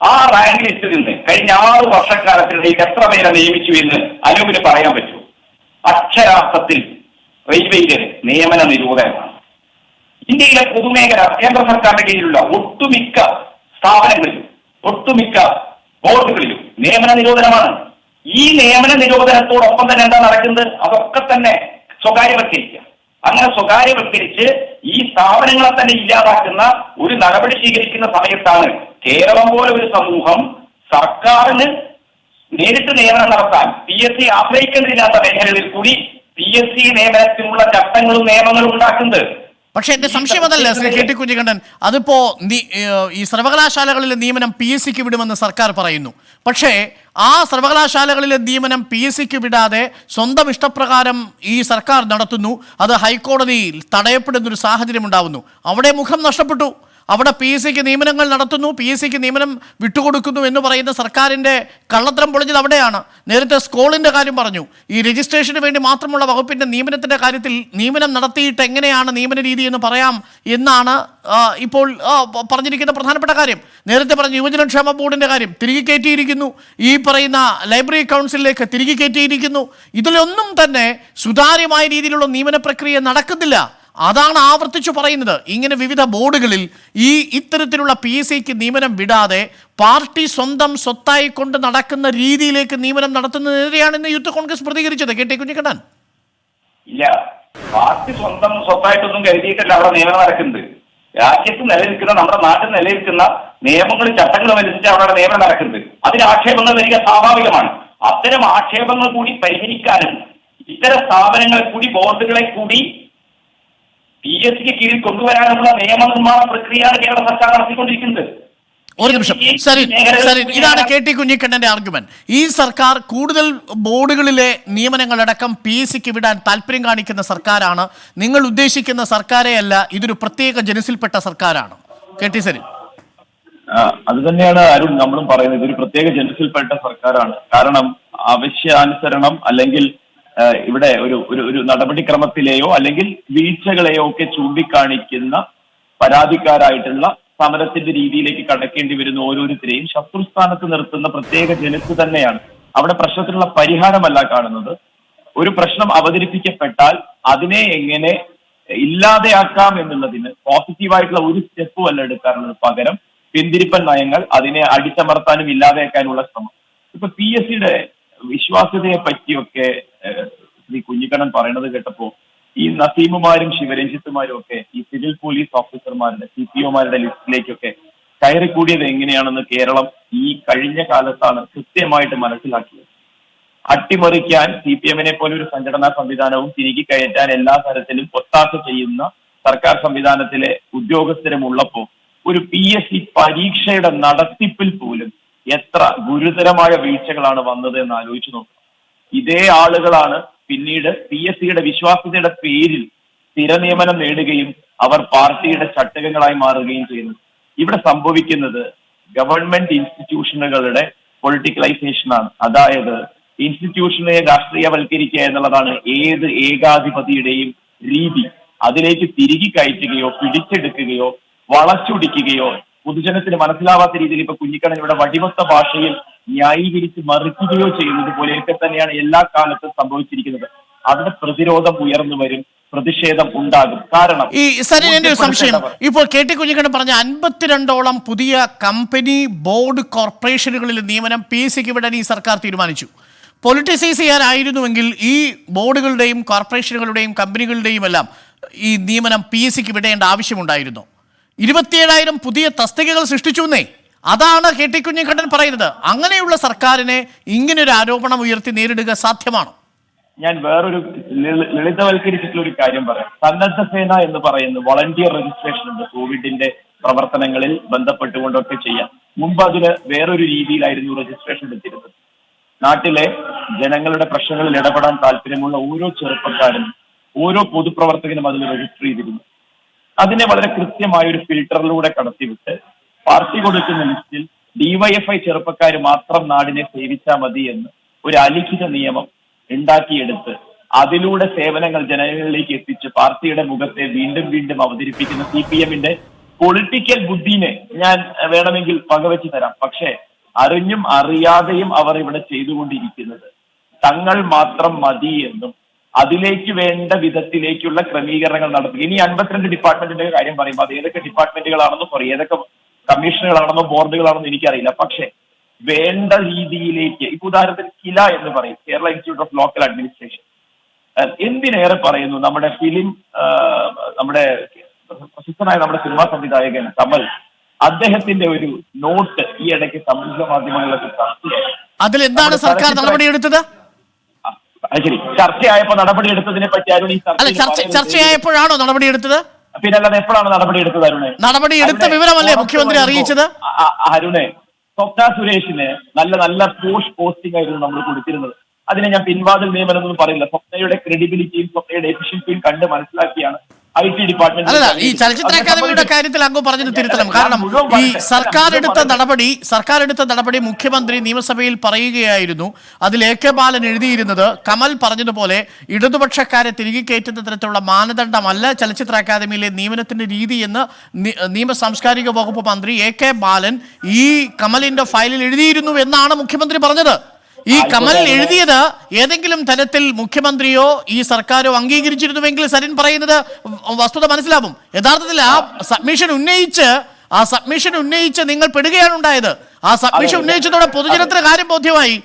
ആ റാങ്ക് ലിസ്റ്റിൽ നിന്ന് കഴിഞ്ഞ 6 വർഷക്കാലത്തിനിടയിൽ എത്ര പേരെ നിയമിച്ചു എന്ന് അനൂപിന് പറയാൻ പറ്റൂ? അക്ഷരാർത്ഥത്തിൽ റെയിൽവേയിലെ നിയമന നിരോധനമാണ്. ഇന്ത്യയിലെ പൊതുമേഖല കേന്ദ്ര സർക്കാരിന്റെ കീഴിലുള്ള ഒട്ടുമിക്ക സ്ഥാപനങ്ങളിലും ഒട്ടുമിക്ക ബോർഡുകളിലും നിയമന നിരോധനമാണ്. ഈ നിയമന നിരോധനത്തോടൊപ്പം തന്നെ എന്താ നടക്കുന്നത്? അതൊക്കെ തന്നെ സ്വകാര്യവൽക്കരിക്കുക. അങ്ങനെ സ്വകാര്യവൽക്കരിച്ച് ഈ സ്ഥാപനങ്ങളെ തന്നെ ഇല്ലാതാക്കുന്ന ഒരു നടപടി സ്വീകരിക്കുന്ന സമയത്താണ് കേരളം പോലെ ഒരു സമൂഹം സർക്കാരിന് നേരിട്ട് നിയമനം നടത്താൻ PSC ആശ്രയിക്കേണ്ടതില്ലാത്ത മേഖലകളിൽ കൂടി PSC നിയമനത്തിനുള്ള ചട്ടങ്ങളും നിയമങ്ങളും ഉണ്ടാക്കുന്നത്. പക്ഷെ എന്റെ സംശയം അതല്ല ശ്രീ കെ ടി കുഞ്ഞിക്കണ്ണൻ, അതിപ്പോ ഈ സർവകലാശാലകളിലെ നിയമനം PSCക്ക് വിടുമെന്ന് സർക്കാർ പറയുന്നു. പക്ഷേ ആ സർവകലാശാലകളിലെ നിയമനം PSCക്ക് വിടാതെ സ്വന്തം ഇഷ്ടപ്രകാരം ഈ സർക്കാർ നടത്തുന്നു. അത് ഹൈക്കോടതിയിൽ തടയപ്പെടുന്നൊരു സാഹചര്യം ഉണ്ടാവുന്നു. അവിടെ മുഖം നഷ്ടപ്പെട്ടു. അവിടെ PSCക്ക് നിയമനങ്ങൾ നടത്തുന്നു, PSCക്ക് നിയമനം വിട്ടുകൊടുക്കുന്നു എന്ന് പറയുന്ന സർക്കാരിൻ്റെ കള്ളത്തരം പൊളിഞ്ഞത് അവിടെയാണ്. നേരത്തെ സ്കോളിൻ്റെ കാര്യം പറഞ്ഞു. ഈ രജിസ്ട്രേഷന് വേണ്ടി മാത്രമുള്ള വകുപ്പിൻ്റെ നിയമനത്തിൻ്റെ കാര്യത്തിൽ നിയമനം നടത്തിയിട്ട് എങ്ങനെയാണ് നിയമന രീതി എന്ന് പറയാം എന്നാണ് ഇപ്പോൾ പറഞ്ഞിരിക്കുന്ന പ്രധാനപ്പെട്ട കാര്യം. നേരത്തെ പറഞ്ഞ യുവജനക്ഷേമ ബോർഡിൻ്റെ കാര്യം തിരികെ കയറ്റിയിരിക്കുന്നു. ഈ പറയുന്ന ലൈബ്രറി കൗൺസിലിലേക്ക് തിരികെ കയറ്റിയിരിക്കുന്നു. ഇതിലൊന്നും തന്നെ സുതാര്യമായ രീതിയിലുള്ള നിയമന പ്രക്രിയ നടക്കുന്നില്ല. അതാണ് ആവർത്തിച്ചു പറയുന്നത്. ഇങ്ങനെ വിവിധ ബോർഡുകളിൽ ഇത്തരത്തിലുള്ള PSCക്ക് നിയമനം വിടാതെ പാർട്ടി സ്വന്തം സ്വത്തായി കൊണ്ട് നടക്കുന്ന രീതിയിലേക്ക് നിയമനം നടത്തുന്നതിനെതിരെയാണ് ഇന്ന് യൂത്ത് കോൺഗ്രസ് പ്രതികരിച്ചത്. കെ ടി കുഞ്ഞിക്കണ്ണൻ, ഇല്ല, പാർട്ടി സ്വന്തം സ്വത്തായിട്ടൊന്നും കരുതിയിട്ടല്ല അവിടെ നിയമനം നടക്കുന്നത്. രാജ്യത്ത് നിലനിൽക്കുന്ന, നമ്മുടെ നാട്ടിൽ നിലനിൽക്കുന്ന നിയമങ്ങളും ചട്ടങ്ങളും അനുസരിച്ച് അവിടെ നിയമനം നടക്കുന്നത്. അതിന് ആക്ഷേപങ്ങൾ വരിക സ്വാഭാവികമാണ്. അത്തരം ആക്ഷേപങ്ങൾ കൂടി പരിഹരിക്കാനും ഇത്തരം സ്ഥാപനങ്ങളെ കൂടി, ബോർഡുകളെ കൂടി PSCക്ക് കീഴിൽ കൊണ്ടുവരാനുള്ള നിയമനിർമ്മാണ പ്രക്രിയയാണ് കേരള സർക്കാർ നടത്തിക്കൊണ്ടിരിക്കുന്നത്. ഒരു നിമിഷം. സരി, ഇതാണ് കെ ടി കുഞ്ഞിക്കണ്ണന്റെ ആർഗ്യുമെന്റ്. ഈ സർക്കാർ കൂടുതൽ ബോർഡുകളിലെ നിയമനങ്ങളടക്കം PSCക്ക് വിടാൻ താല്പര്യം കാണിക്കുന്ന സർക്കാരാണ്. നിങ്ങൾ ഉദ്ദേശിക്കുന്ന സർക്കാരെ അല്ല, ഇതൊരു പ്രത്യേക ജനസിൽപ്പെട്ട സർക്കാരാണ്. കെ ടി സരി, അത് തന്നെയാണ് അരുൺ നമ്മളും പറയുന്നത്. ഇതൊരു പ്രത്യേക ജനസിൽപ്പെട്ട സർക്കാരാണ്. കാരണം ആവശ്യാനുസരണം അല്ലെങ്കിൽ ഇവിടെ ഒരു നടപടിക്രമത്തിലെയോ അല്ലെങ്കിൽ വീഴ്ചകളെയോ ഒക്കെ ചൂണ്ടിക്കാണിക്കുന്ന പരാതിക്കാരായിട്ടുള്ള സമരത്തിന്റെ രീതിയിലേക്ക് കടക്കേണ്ടി വരുന്ന ഓരോരുത്തരെയും ശത്രുസ്ഥാനത്ത് നിർത്തുന്ന പ്രത്യേക ജനസ് തന്നെയാണ്. അവിടെ പ്രശ്നത്തിനുള്ള പരിഹാരമല്ല കാണുന്നത്. ഒരു പ്രശ്നം അവതരിപ്പിക്കപ്പെട്ടാൽ അതിനെ എങ്ങനെ ഇല്ലാതെയാക്കാം എന്നുള്ളതിന് പോസിറ്റീവായിട്ടുള്ള ഒരു സ്റ്റെപ്പും അല്ല എടുക്കാറുള്ളത്. പകരം പിന്തിരിപ്പൻ നയങ്ങൾ, അതിനെ അടിച്ചമർത്താനും ഇല്ലാതെയാക്കാനുള്ള ശ്രമം. ഇപ്പൊ PSCയുടെ വിശ്വാസ്യതയെ പറ്റിയൊക്കെ ശ്രീ കുഞ്ഞിക്കണ്ണൻ പറയുന്നത് കേട്ടപ്പോ ഈ നസീമുമാരും ശിവരഞ്ജിത്തുമാരും ഒക്കെ ഈ സിവിൽ പോലീസ് ഓഫീസർമാരുടെ, CPOമാരുടെ ലിസ്റ്റിലേക്കൊക്കെ കയറിക്കൂടിയത് എങ്ങനെയാണെന്ന് കേരളം ഈ കഴിഞ്ഞ കാലത്താണ് കൃത്യമായിട്ട് മനസ്സിലാക്കിയത്. അട്ടിമറിക്കാൻ CPMനെ പോലെ ഒരു സംഘടനാ സംവിധാനവും തിരികെ കയറ്റാൻ എല്ലാ തരത്തിലും ഒത്താശ ചെയ്യുന്ന സർക്കാർ സംവിധാനത്തിലെ ഉദ്യോഗസ്ഥരും ഉള്ളപ്പോൾ ഒരു PSC പരീക്ഷയുടെ നടത്തിപ്പിൽ പോലും എത്ര ഗുരുതരമായ വീഴ്ചകളാണ് വന്നത് എന്ന് ആലോചിച്ചു നോക്കണം. ഇതേ ആളുകളാണ് പിന്നീട് PSCയുടെ വിശ്വാസ്യതയുടെ പേരിൽ സ്ഥിര നിയമനം നേടുകയും അവർ പാർട്ടിയുടെ ചട്ടകങ്ങളായി മാറുകയും ചെയ്യുന്നത്. ഇവിടെ സംഭവിക്കുന്നത് ഗവൺമെന്റ് ഇൻസ്റ്റിറ്റ്യൂഷനുകളുടെ പൊളിറ്റിക്കലൈസേഷൻ ആണ്. അതായത് ഇൻസ്റ്റിറ്റ്യൂഷനെ രാഷ്ട്രീയവൽക്കരിക്കുക എന്നുള്ളതാണ് ഏത് ഏകാധിപതിയുടെയും രീതി. അതിലേക്ക് തിരികെ കയറ്റുകയോ പിടിച്ചെടുക്കുകയോ വളച്ചൊടിക്കുകയോ പൊതുജനത്തിന് മനസ്സിലാവാത്ത രീതിയിൽ ഇപ്പൊ കുഞ്ഞിക്കണ്ണൻ ഇവിടെ വടിവത്ത ഭാഷയിൽ ന്യായീകരിച്ച് മറിക്കുകയോ ചെയ്യുന്നത് പോലെയൊക്കെ തന്നെയാണ് എല്ലാ കാലത്തും സംഭവിച്ചിരിക്കുന്നത്. അതിന് പ്രതിരോധം ഉയർന്നു വരും, പ്രതിഷേധം ഉണ്ടാകും. കാരണം ഈ സരിൻ, എന്റെ ഒരു സംശയം, ഇപ്പോൾ KT കുഞ്ഞിക്കണ്ണൻ പറഞ്ഞ 52ഓളം പുതിയ കമ്പനി ബോർഡ് കോർപ്പറേഷനുകളിൽ നിയമനം PSCക്ക് വിടാൻ ഈ സർക്കാർ തീരുമാനിച്ചു. പൊളിറ്റിസൈസ് ചെയ്യാനായിരുന്നുവെങ്കിൽ ഈ ബോർഡുകളുടെയും കോർപ്പറേഷനുകളുടെയും കമ്പനികളുടെയും എല്ലാം ഈ നിയമനം PSCക്ക് വിടേണ്ട ആവശ്യമുണ്ടായിരുന്നു. 27,000 പുതിയ തസ്തികകൾ സൃഷ്ടിച്ചു എന്നേ, അതാണ് KT കുഞ്ഞിക്കണ്ണൻ പറയുന്നത്. അങ്ങനെയുള്ള സർക്കാരിനെ ഇങ്ങനൊരു ആരോപണം ഉയർത്തി നേരിടുക സാധ്യമാണോ? ഞാൻ വേറൊരു ലളിതവൽക്കരിച്ചിട്ടുള്ള ഒരു കാര്യം പറയാം. സന്നദ്ധ സേന എന്ന് പറയുന്ന വോളണ്ടിയർ രജിസ്ട്രേഷൻ ഉണ്ട് കോവിഡിന്റെ പ്രവർത്തനങ്ങളിൽ ബന്ധപ്പെട്ടുകൊണ്ടൊക്കെ ചെയ്യാം. മുമ്പ് അതിന് വേറൊരു രീതിയിലായിരുന്നു രജിസ്ട്രേഷൻ എടുത്തിരുന്നത്. നാട്ടിലെ ജനങ്ങളുടെ പ്രശ്നങ്ങളിൽ ഇടപെടാൻ താല്പര്യമുള്ള ഓരോ ചെറുപ്പക്കാരനും ഓരോ പൊതുപ്രവർത്തകനും അതിൽ രജിസ്റ്റർ ചെയ്തിരുന്നു. അതിനെ വളരെ കൃത്യമായ ഒരു ഫിൽട്ടറിലൂടെ കടത്തിവിട്ട് പാർട്ടി കൊടുക്കുന്ന ലിസ്റ്റിൽ DYFI ചെറുപ്പക്കാർ മാത്രം നാടിനെ സേവിച്ചാൽ മതി എന്ന് ഒരു അലിഖിത നിയമം ഉണ്ടാക്കിയെടുത്ത് അതിലൂടെ സേവനങ്ങൾ ജനങ്ങളിലേക്ക് എത്തിച്ച് പാർട്ടിയുടെ മുഖത്തെ വീണ്ടും വീണ്ടും അവതരിപ്പിക്കുന്ന CPMന്റെ പൊളിറ്റിക്കൽ ബുദ്ധിനെ ഞാൻ വേണമെങ്കിൽ പകവെച്ച് തരാം. പക്ഷേ അറിഞ്ഞും അറിയാതെയും അവർ ഇവിടെ ചെയ്തുകൊണ്ടിരിക്കുന്നത് തങ്ങൾ മാത്രം മതി എന്നും അതിലേക്ക് വേണ്ട വിധത്തിലേക്കുള്ള ക്രമീകരണങ്ങൾ നടത്തുക. ഇനി 52 ഡിപ്പാർട്ട്മെന്റിന്റെ കാര്യം പറയുമ്പോൾ അത് ഏതൊക്കെ ഡിപ്പാർട്ട്മെന്റുകളാണെന്നോ പറയും, ഏതൊക്കെ കമ്മീഷനുകളാണെന്നോ ബോർഡുകളാണെന്നോ എനിക്കറിയില്ല. പക്ഷെ വേണ്ട രീതിയിലേക്ക് ഇപ്പൊ ഉദാഹരണത്തിന് കില എന്ന് പറയും, Kerala institute of local administration. എന്തിനേറെ പറയുന്നു, നമ്മുടെ നമ്മുടെ പ്രശസ്തനായ നമ്മുടെ സിനിമാ സംവിധായകൻ കമൽ, അദ്ദേഹത്തിന്റെ ഒരു നോട്ട് ഈ ഇടയ്ക്ക് സമൂഹ മാധ്യമങ്ങളിലൊക്കെ അതിലെന്താണ് സർക്കാർ നടപടിയെടുത്തത്? ശരി, ചർച്ചയായപ്പോ നടപടിയെടുത്തതിനെ പറ്റി അരുൺ ഈ ചർച്ചയായപ്പോഴാണോ നടപടിയെടുത്തത്? പിന്നെ അല്ലാതെ എപ്പോഴാണ് നടപടിയെടുത്തത് അരുണെ? നടപടിയെടുത്ത വിവരമല്ലേ മുഖ്യമന്ത്രി അറിയിച്ചത്? അരുണെ, സ്വപ്ന സുരേഷിന് നല്ല നല്ല പോസ്റ്റിംഗ് ആയിരുന്നു നമ്മൾ കൊടുത്തിരുന്നത്. അതിനെ ഞാൻ പിൻവാതിൽ നിയമനം എന്നൊന്നും പറയില്ല. സ്വപ്നയുടെ ക്രെഡിബിലിറ്റിയും സ്വപ്നയുടെ എഫിഷ്യൻസിയും കണ്ട് മനസ്സിലാക്കിയാണ് IT ഡിപ്പാർട്ട്മെന്റ്. അല്ല, ഈ ചലച്ചിത്ര അക്കാദമിയുടെ കാര്യത്തിൽ അങ്ങ് പറഞ്ഞത് തിരുത്തണം. കാരണം ഈ സർക്കാർ എടുത്ത നടപടി മുഖ്യമന്ത്രി നിയമസഭയിൽ പറയുകയായിരുന്നു. അതിൽ AK ബാലൻ എഴുതിയിരുന്നത് കമൽ പറഞ്ഞതുപോലെ ഇടതുപക്ഷക്കാരെ തിരികെ കയറ്റുന്ന തരത്തിലുള്ള മാനദണ്ഡമല്ല ചലച്ചിത്ര അക്കാദമിയിലെ നിയമനത്തിന്റെ രീതി എന്ന് നിയമ സാംസ്കാരിക വകുപ്പ് മന്ത്രി AK ബാലൻ ഈ കമലിന്റെ ഫയലിൽ എഴുതിയിരുന്നു എന്നാണ് മുഖ്യമന്ത്രി പറഞ്ഞത്. ഈ കമൽ എഴുതിയത് ഏതെങ്കിലും തരത്തിൽ മുഖ്യമന്ത്രിയോ ഈ സർക്കാരോ അംഗീകരിച്ചിരുന്നുവെങ്കിൽ സരിൻ പറയുന്നത് വസ്തുത മനസ്സിലാവും. യഥാർത്ഥത്തിൽ ആ സബ്മിഷൻ ഉന്നയിച്ച് നിങ്ങൾ പെടുകയാണ് ഉണ്ടായത്. ആ സബ്മിഷൻ ഉന്നയിച്ചതോടെ പൊതുജനത്തിന് കാര്യം ബോധ്യമായി.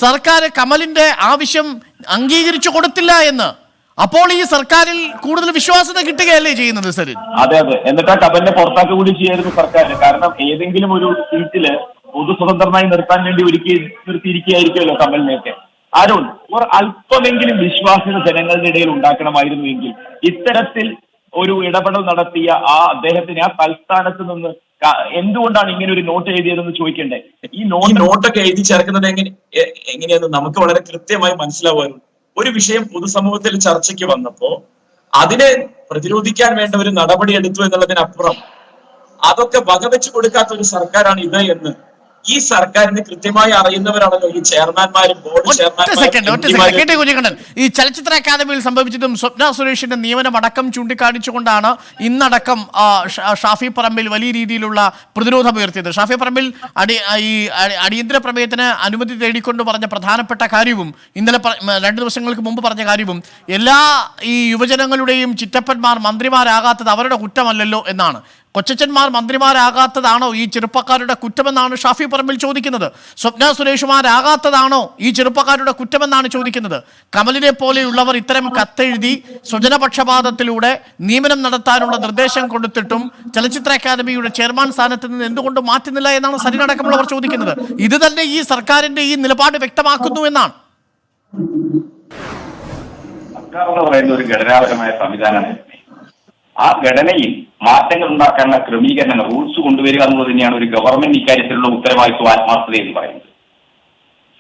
സർക്കാർ കമലിന്റെ ആവശ്യം അംഗീകരിച്ചു കൊടുത്തില്ല എന്ന്. അപ്പോൾ ഈ സർക്കാരിൽ കൂടുതൽ വിശ്വാസ്യത കിട്ടുകയല്ലേ ചെയ്യുന്നത് സരിൻ? അതെ, എന്നിട്ട് ആ കമലിനെ പുറത്താക്കുക കൂടി ചെയ്യായിരുന്നു സർക്കാർ. കാരണം ഏതെങ്കിലും ഒരു സീറ്റില് പൊതു സ്വതന്ത്രമായി നിർത്താൻ വേണ്ടി നിർത്തിയിരിക്കുകയായിരിക്കുമല്ലോ കമലിനെയൊക്കെ. അരുൺ, ഒരു അല്പമെങ്കിലും വിശ്വാസ്യത ജനങ്ങളുടെ ഇടയിൽ ഉണ്ടാക്കണമായിരുന്നുവെങ്കിൽ ഇത്തരത്തിൽ ഒരു ഇടപെടൽ നടത്തിയ അദ്ദേഹത്തിന് ആ തൽസ്ഥാനത്ത് നിന്ന് എന്തുകൊണ്ടാണ് ഇങ്ങനെ ഒരു നോട്ട് എഴുതിയതെന്ന് ചോദിക്കണ്ടേ? ഈ നോട്ടൊക്കെ എഴുതി ചേർക്കുന്നത് എങ്ങനെയാന്ന് നമുക്ക് വളരെ കൃത്യമായി മനസ്സിലാവുമായിരുന്നു. ഒരു വിഷയം പൊതുസമൂഹത്തിൽ ചർച്ചയ്ക്ക് വന്നപ്പോ അതിനെ പ്രതിരോധിക്കാൻ വേണ്ട ഒരു നടപടി എടുത്തു എന്നുള്ളതിനപ്പുറം അതൊക്കെ വകവെച്ച് കൊടുക്കാത്ത ഒരു സർക്കാരാണ് ഇത് എന്ന് ഈ സർക്കാരിന് കൃത്യമായി അറിയുന്നവരാണല്ലോ ഈ ചെയർമാൻമാരും ബോർഡ് ചെയർമാൻമാരും. ഈ ചലച്ചിത്ര അക്കാദമിയിൽ സംഭവിച്ചതും സ്വപ്ന സുരേഷിന്റെ നിയമനം അടക്കം ചൂണ്ടിക്കാണിച്ചുകൊണ്ടാണ് ഇന്നടക്കം ഷാഫി പറമ്പിൽ വലിയ രീതിയിലുള്ള പ്രതിരോധം ഉയർത്തിയത്. ഷാഫി പറമ്പിൽ ഈ അടിയന്തര പ്രമേയത്തിന് അനുമതി തേടിക്കൊണ്ട് പറഞ്ഞ പ്രധാനപ്പെട്ട കാര്യവും ഇന്നലെ 2 ദിവസങ്ങൾക്ക് മുമ്പ് പറഞ്ഞ കാര്യവും എല്ലാ ഈ യുവജനങ്ങളുടെയും ചിറ്റപ്പന്മാർ മന്ത്രിമാരാകാത്തത് അവരുടെ കുറ്റമല്ലല്ലോ എന്നാണ്. കൊച്ചച്ചന്മാർ മന്ത്രിമാരാകാത്തതാണോ ഈ ചെറുപ്പക്കാരുടെ കുറ്റമെന്നാണ് ഷാഫി പറമ്പിൽ ചോദിക്കുന്നത്. സ്വപ്ന സുരേഷുമാരാകാത്തതാണോ ഈ ചെറുപ്പക്കാരുടെ കുറ്റമെന്നാണ് ചോദിക്കുന്നത്. കമലിനെ പോലെയുള്ളവർ ഇത്തരം കത്തെഴുതി സ്വജനപക്ഷപാതത്തിലൂടെ നിയമനം നടത്താനുള്ള നിർദ്ദേശം കൊടുത്തിട്ടും ചലച്ചിത്ര അക്കാദമിയുടെ ചെയർമാൻ സ്ഥാനത്ത് നിന്ന് എന്തുകൊണ്ട് മാറ്റുന്നില്ല എന്നാണ് സരിനടക്കമുള്ളവർ ചോദിക്കുന്നത്. ഇത് തന്നെ ഈ സർക്കാരിന്റെ ഈ നിലപാട് വ്യക്തമാക്കുന്നു എന്നാണ്. സർക്കാർ എന്ന് പറയുന്ന ഒരു ഘടനാപരമായ സംവിധാനമാണ്. ആ ഘടനയിൽ മാറ്റങ്ങൾ ഉണ്ടാക്കാനുള്ള ക്രമീകരണങ്ങൾ, റൂൾസ് കൊണ്ടുവരിക എന്നുള്ളത് തന്നെയാണ് ഒരു ഗവൺമെന്റ് ഇക്കാര്യത്തിലുള്ള ഉത്തരവാദിത്വം, ആത്മാർത്ഥത എന്ന് പറയുന്നത്.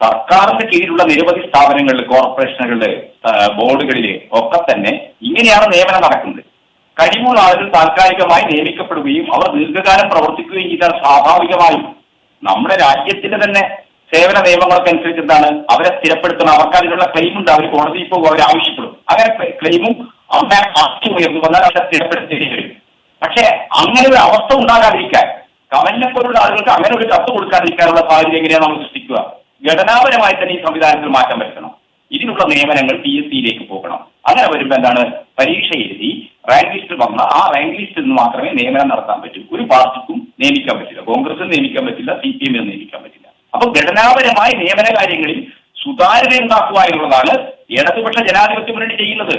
സർക്കാരിന്റെ കീഴിലുള്ള നിരവധി സ്ഥാപനങ്ങളിൽ, കോർപ്പറേഷനുകളില്, ബോർഡുകളില് ഒക്കെ തന്നെ ഇങ്ങനെയാണ് നിയമനം നടക്കുന്നത്. കഴിവുള്ള ആളുകൾ താൽക്കാലികമായി നിയമിക്കപ്പെടുകയും അവർ ദീർഘകാലം പ്രവർത്തിക്കുകയും ചെയ്താൽ സ്വാഭാവികമായും നമ്മുടെ രാജ്യത്തിന്റെ തന്നെ സേവന നിയമങ്ങളൊക്കെ അനുസരിച്ച് എന്താണ് അവരെ സ്ഥിരപ്പെടുത്തണം. അവർക്ക് അതിനുള്ള ക്ലെയിം ഉണ്ട്, അവർ കോടതിയിൽ പോകും, അവർ ആവശ്യപ്പെടും. അങ്ങനെ ക്ലെയിമും ഉയർന്നു വന്നാൽ അവരെ സ്ഥിരപ്പെടുത്തേണ്ടി വരും. പക്ഷെ അങ്ങനെ ഒരു അവസ്ഥ ഉണ്ടാകാതിരിക്കാൻ, കമലിനെ പോലുള്ള ആളുകൾക്ക് അങ്ങനെ ഒരു കത്ത് കൊടുക്കാതിരിക്കാനുള്ള സാഹചര്യം എങ്ങനെയാണ് നമ്മൾ സൃഷ്ടിക്കുക? ഘടനാപരമായി തന്നെ ഈ സംവിധാനത്തിൽ മാറ്റം വരുത്തണം. ഇതിനുള്ള നിയമനങ്ങൾ PSCയിലേക്ക് പോകണം. അങ്ങനെ വരുമ്പോൾ എന്താണ്, പരീക്ഷ എഴുതി റാങ്ക് ലിസ്റ്റിൽ വന്ന ആ റാങ്ക് ലിസ്റ്റിൽ നിന്ന് മാത്രമേ നിയമനം നടത്താൻ പറ്റൂ. ഒരു പാർട്ടിക്കും നിയമിക്കാൻ പറ്റില്ല, കോൺഗ്രസിന് നിയമിക്കാൻ പറ്റില്ല, CPM നിയമിക്കാൻ പറ്റില്ല. അപ്പൊ ഘടനാപരമായ നിയമന കാര്യങ്ങളിൽ സുതാര്യത ഉണ്ടാക്കുക എന്നുള്ളതാണ് ഇടതുപക്ഷ ജനാധിപത്യ മുന്നണി ചെയ്യുന്നത്.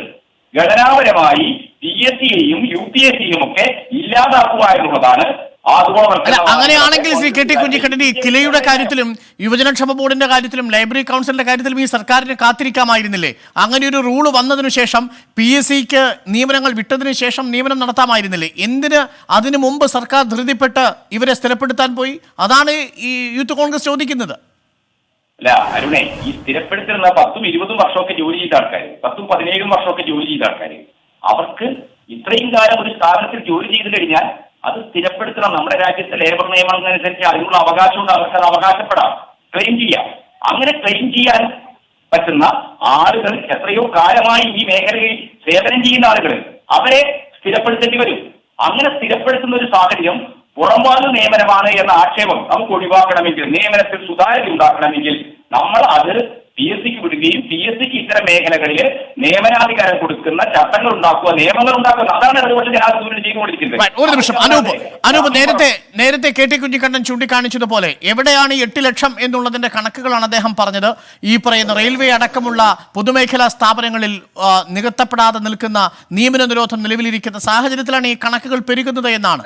ഘടനാപരമായി PSCയെയും UPSCയെയും ഒക്കെ ഇല്ലാതാക്കുക എന്നുള്ളതാണ്. അല്ല, അങ്ങനെയാണെങ്കിൽ ശ്രീ KT കുഞ്ഞിക്കണ്ണൻ, ഈ കിലയുടെ കാര്യത്തിലും യുവജനക്ഷേമ ബോർഡിന്റെ കാര്യത്തിലും ലൈബ്രറി കൗൺസിലിന്റെ കാര്യത്തിലും ഈ സർക്കാരിന് കാത്തിരിക്കാമായിരുന്നില്ലേ? അങ്ങനെ ഒരു റൂള് വന്നതിനു ശേഷം PSCക്ക് നിയമനങ്ങൾ വിട്ടതിനു ശേഷം നിയമനം നടത്താമായിരുന്നില്ലേ? എന്തിന് അതിനു മുമ്പ് സർക്കാർ ധൃതിപ്പെട്ട് ഇവരെ സ്ഥിരപ്പെടുത്താൻ പോയി? അതാണ് ഈ യൂത്ത് കോൺഗ്രസ് ചോദിക്കുന്നത്. അല്ല അരുണേ, ഈ സ്ഥിരപ്പെടുത്തുന്ന 10-20 വർഷമൊക്കെ ജോലി ചെയ്ത ആൾക്കാർ, 10-17 വർഷമൊക്കെ ജോലി ചെയ്ത ആൾക്കാർ, അവർക്ക് ഇത്രയും കാലം ഒരു സ്ഥാപനത്തിൽ ജോലി ചെയ്തു കഴിഞ്ഞാൽ അത് സ്ഥിരപ്പെടുത്തണം. നമ്മുടെ രാജ്യത്തെ ലേബർ നിയമങ്ങളനുസരിച്ച് അതിനുള്ള അവകാശമുണ്ട്, അവർക്ക് അത് അവകാശപ്പെടാം, ക്ലെയിം ചെയ്യാം. അങ്ങനെ ക്ലെയിം ചെയ്യാൻ പറ്റുന്ന ആളുകൾ, എത്രയോ കാലമായി ഈ മേഖലയിൽ സേവനം ചെയ്യുന്ന ആളുകൾ, അവരെ സ്ഥിരപ്പെടുത്തേണ്ടി വരും. അങ്ങനെ സ്ഥിരപ്പെടുത്തുന്ന ഒരു സാഹചര്യം പുറംവാങ്ങൽ നിയമനമാണ് എന്ന ആക്ഷേപം നമുക്ക് ഒഴിവാക്കണമെങ്കിൽ, നിയമനത്തിൽ സുതാര്യത ഉണ്ടാക്കണമെങ്കിൽ നമ്മൾ അത് PSCക്ക് വിടുകയും PSCക്ക് ഇത്തരം മേഖലകളിൽ നിയമനാധികാരം കൊടുക്കുന്ന ചട്ടങ്ങൾ ഉണ്ടാക്കുക, നിയമങ്ങൾ ഉണ്ടാക്കുക. അതാണ് ഇടതുപക്ഷ ജനാധിപത്യം ചെയ്തുകൊണ്ടിരിക്കുന്നത്. ഒരു നിമിഷം അനൂപ്, നേരത്തെ KT കുഞ്ഞിക്കണ്ണൻ ചൂണ്ടിക്കാണിച്ചതുപോലെ എവിടെയാണ് 8 ലക്ഷം എന്നുള്ളതിന്റെ കണക്കുകളാണ് അദ്ദേഹം പറഞ്ഞത്. ഈ പറയുന്ന റെയിൽവേ അടക്കമുള്ള പൊതുമേഖലാ സ്ഥാപനങ്ങളിൽ നികത്തപ്പെടാതെ നിൽക്കുന്ന നിയമന നിരോധനം നിലവിലിരിക്കുന്ന സാഹചര്യത്തിലാണ് ഈ കണക്കുകൾ പെരുകുന്നത് എന്നാണ്.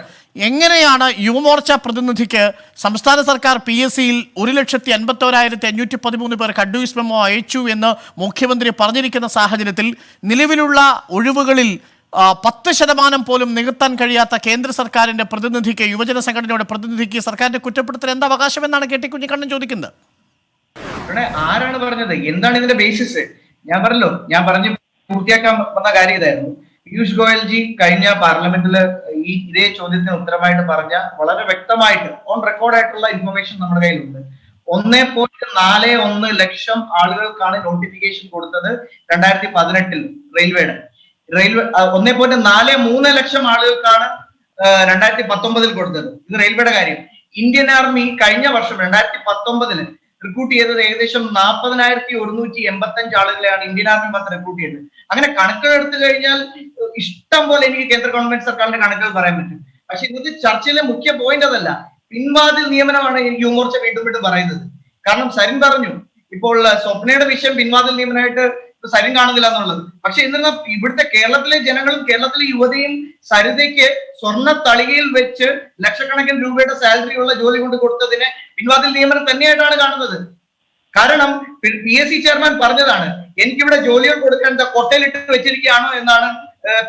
എങ്ങനെയാണ് യുവമോർച്ച പ്രതിനിധിക്ക് സംസ്ഥാന സർക്കാർ PSCയിൽ 1,51,513 പേർക്ക് അഡ്വൈസ് മെമ്മോ അയച്ചു എന്ന് മുഖ്യമന്ത്രി പറഞ്ഞിരിക്കുന്ന സാഹചര്യത്തിൽ നിലവിലുള്ള ഒഴിവുകളിൽ 10% പോലും നികത്താൻ കഴിയാത്ത കേന്ദ്ര സർക്കാരിന്റെ പ്രതിനിധിക്ക്, യുവജന സംഘടനയുടെ പ്രതിനിധിക്ക് സർക്കാരിന്റെ കുറ്റപ്പെടുത്തൽ എന്താ അവകാശം എന്നാണ് KT കുഞ്ഞിക്കണ്ണൻ ചോദിക്കുന്നത്. ആരാണ് പറഞ്ഞത്? എന്താണ് ഇതിന്റെ ബേസിസ്? ഞാൻ പറഞ്ഞു പൂർത്തിയാക്കാൻ വന്ന കാര്യം ഇതായിരുന്നു. പീയൂഷ് ഗോയൽജി കഴിഞ്ഞ പാർലമെന്റിൽ ഇതേ ചോദ്യത്തിന് ഉത്തരമായിട്ട് പറഞ്ഞ വളരെ വ്യക്തമായിട്ട് ഓൺ റെക്കോർഡായിട്ടുള്ള ഇൻഫർമേഷൻ നമ്മുടെ കയ്യിലുണ്ട്. 1.41 ലക്ഷം ആളുകൾക്കാണ് നോട്ടിഫിക്കേഷൻ കൊടുത്തത് 2018 റെയിൽവേയുടെ. 1.43 ലക്ഷം ആളുകൾക്കാണ് 2019 കൊടുത്തത്. ഇത് റെയിൽവേയുടെ കാര്യം. ഇന്ത്യൻ ആർമി കഴിഞ്ഞ വർഷം 2019 റിക്രൂട്ട് ചെയ്തത് ഏകദേശം 40,185 ആളുകളെയാണ് ഇന്ത്യൻ ആർമി മാത്രം റിക്രൂട്ട് ചെയ്തത്. അങ്ങനെ കണക്കുകൾ എടുത്തു കഴിഞ്ഞാൽ ഇഷ്ടം പോലെ എനിക്ക് കേന്ദ്ര ഗവൺമെന്റ് സർക്കാരിന്റെ കണക്കുകൾ പറയാൻ പറ്റും. പക്ഷെ ഇന്നത്തെ ചർച്ചയിലെ മുഖ്യ പോയിന്റ് അതല്ല. പിൻവാതിൽ നിയമനമാണ് യുവമോർച്ച വീണ്ടും പറയുന്നത്. കാരണം സരിൻ പറഞ്ഞു, ഇപ്പോൾ സ്വപ്നയുടെ വിഷയം പിൻവാതിൽ നിയമനമായിട്ട് സരിൻ കാണുന്നില്ല എന്നുള്ളത്. പക്ഷെ എന്നിരുന്ന ഇവിടുത്തെ കേരളത്തിലെ ജനങ്ങളും കേരളത്തിലെ യുവതയും സരിതയ്ക്ക് സ്വർണ്ണ തളികയിൽ വെച്ച് ലക്ഷക്കണക്കിന് രൂപയുടെ സാലറി ഉള്ള ജോലി കൊണ്ട് കൊടുത്തതിനെ പിൻവാതിൽ നിയമനം തന്നെയായിട്ടാണ് കാണുന്നത്. കാരണം PSC ചെയർമാൻ പറഞ്ഞതാണ്, എനിക്കിവിടെ ജോലികൾ കൊടുക്കാൻ കൊട്ടയിലിട്ട് വെച്ചിരിക്കുകയാണോ എന്നാണ്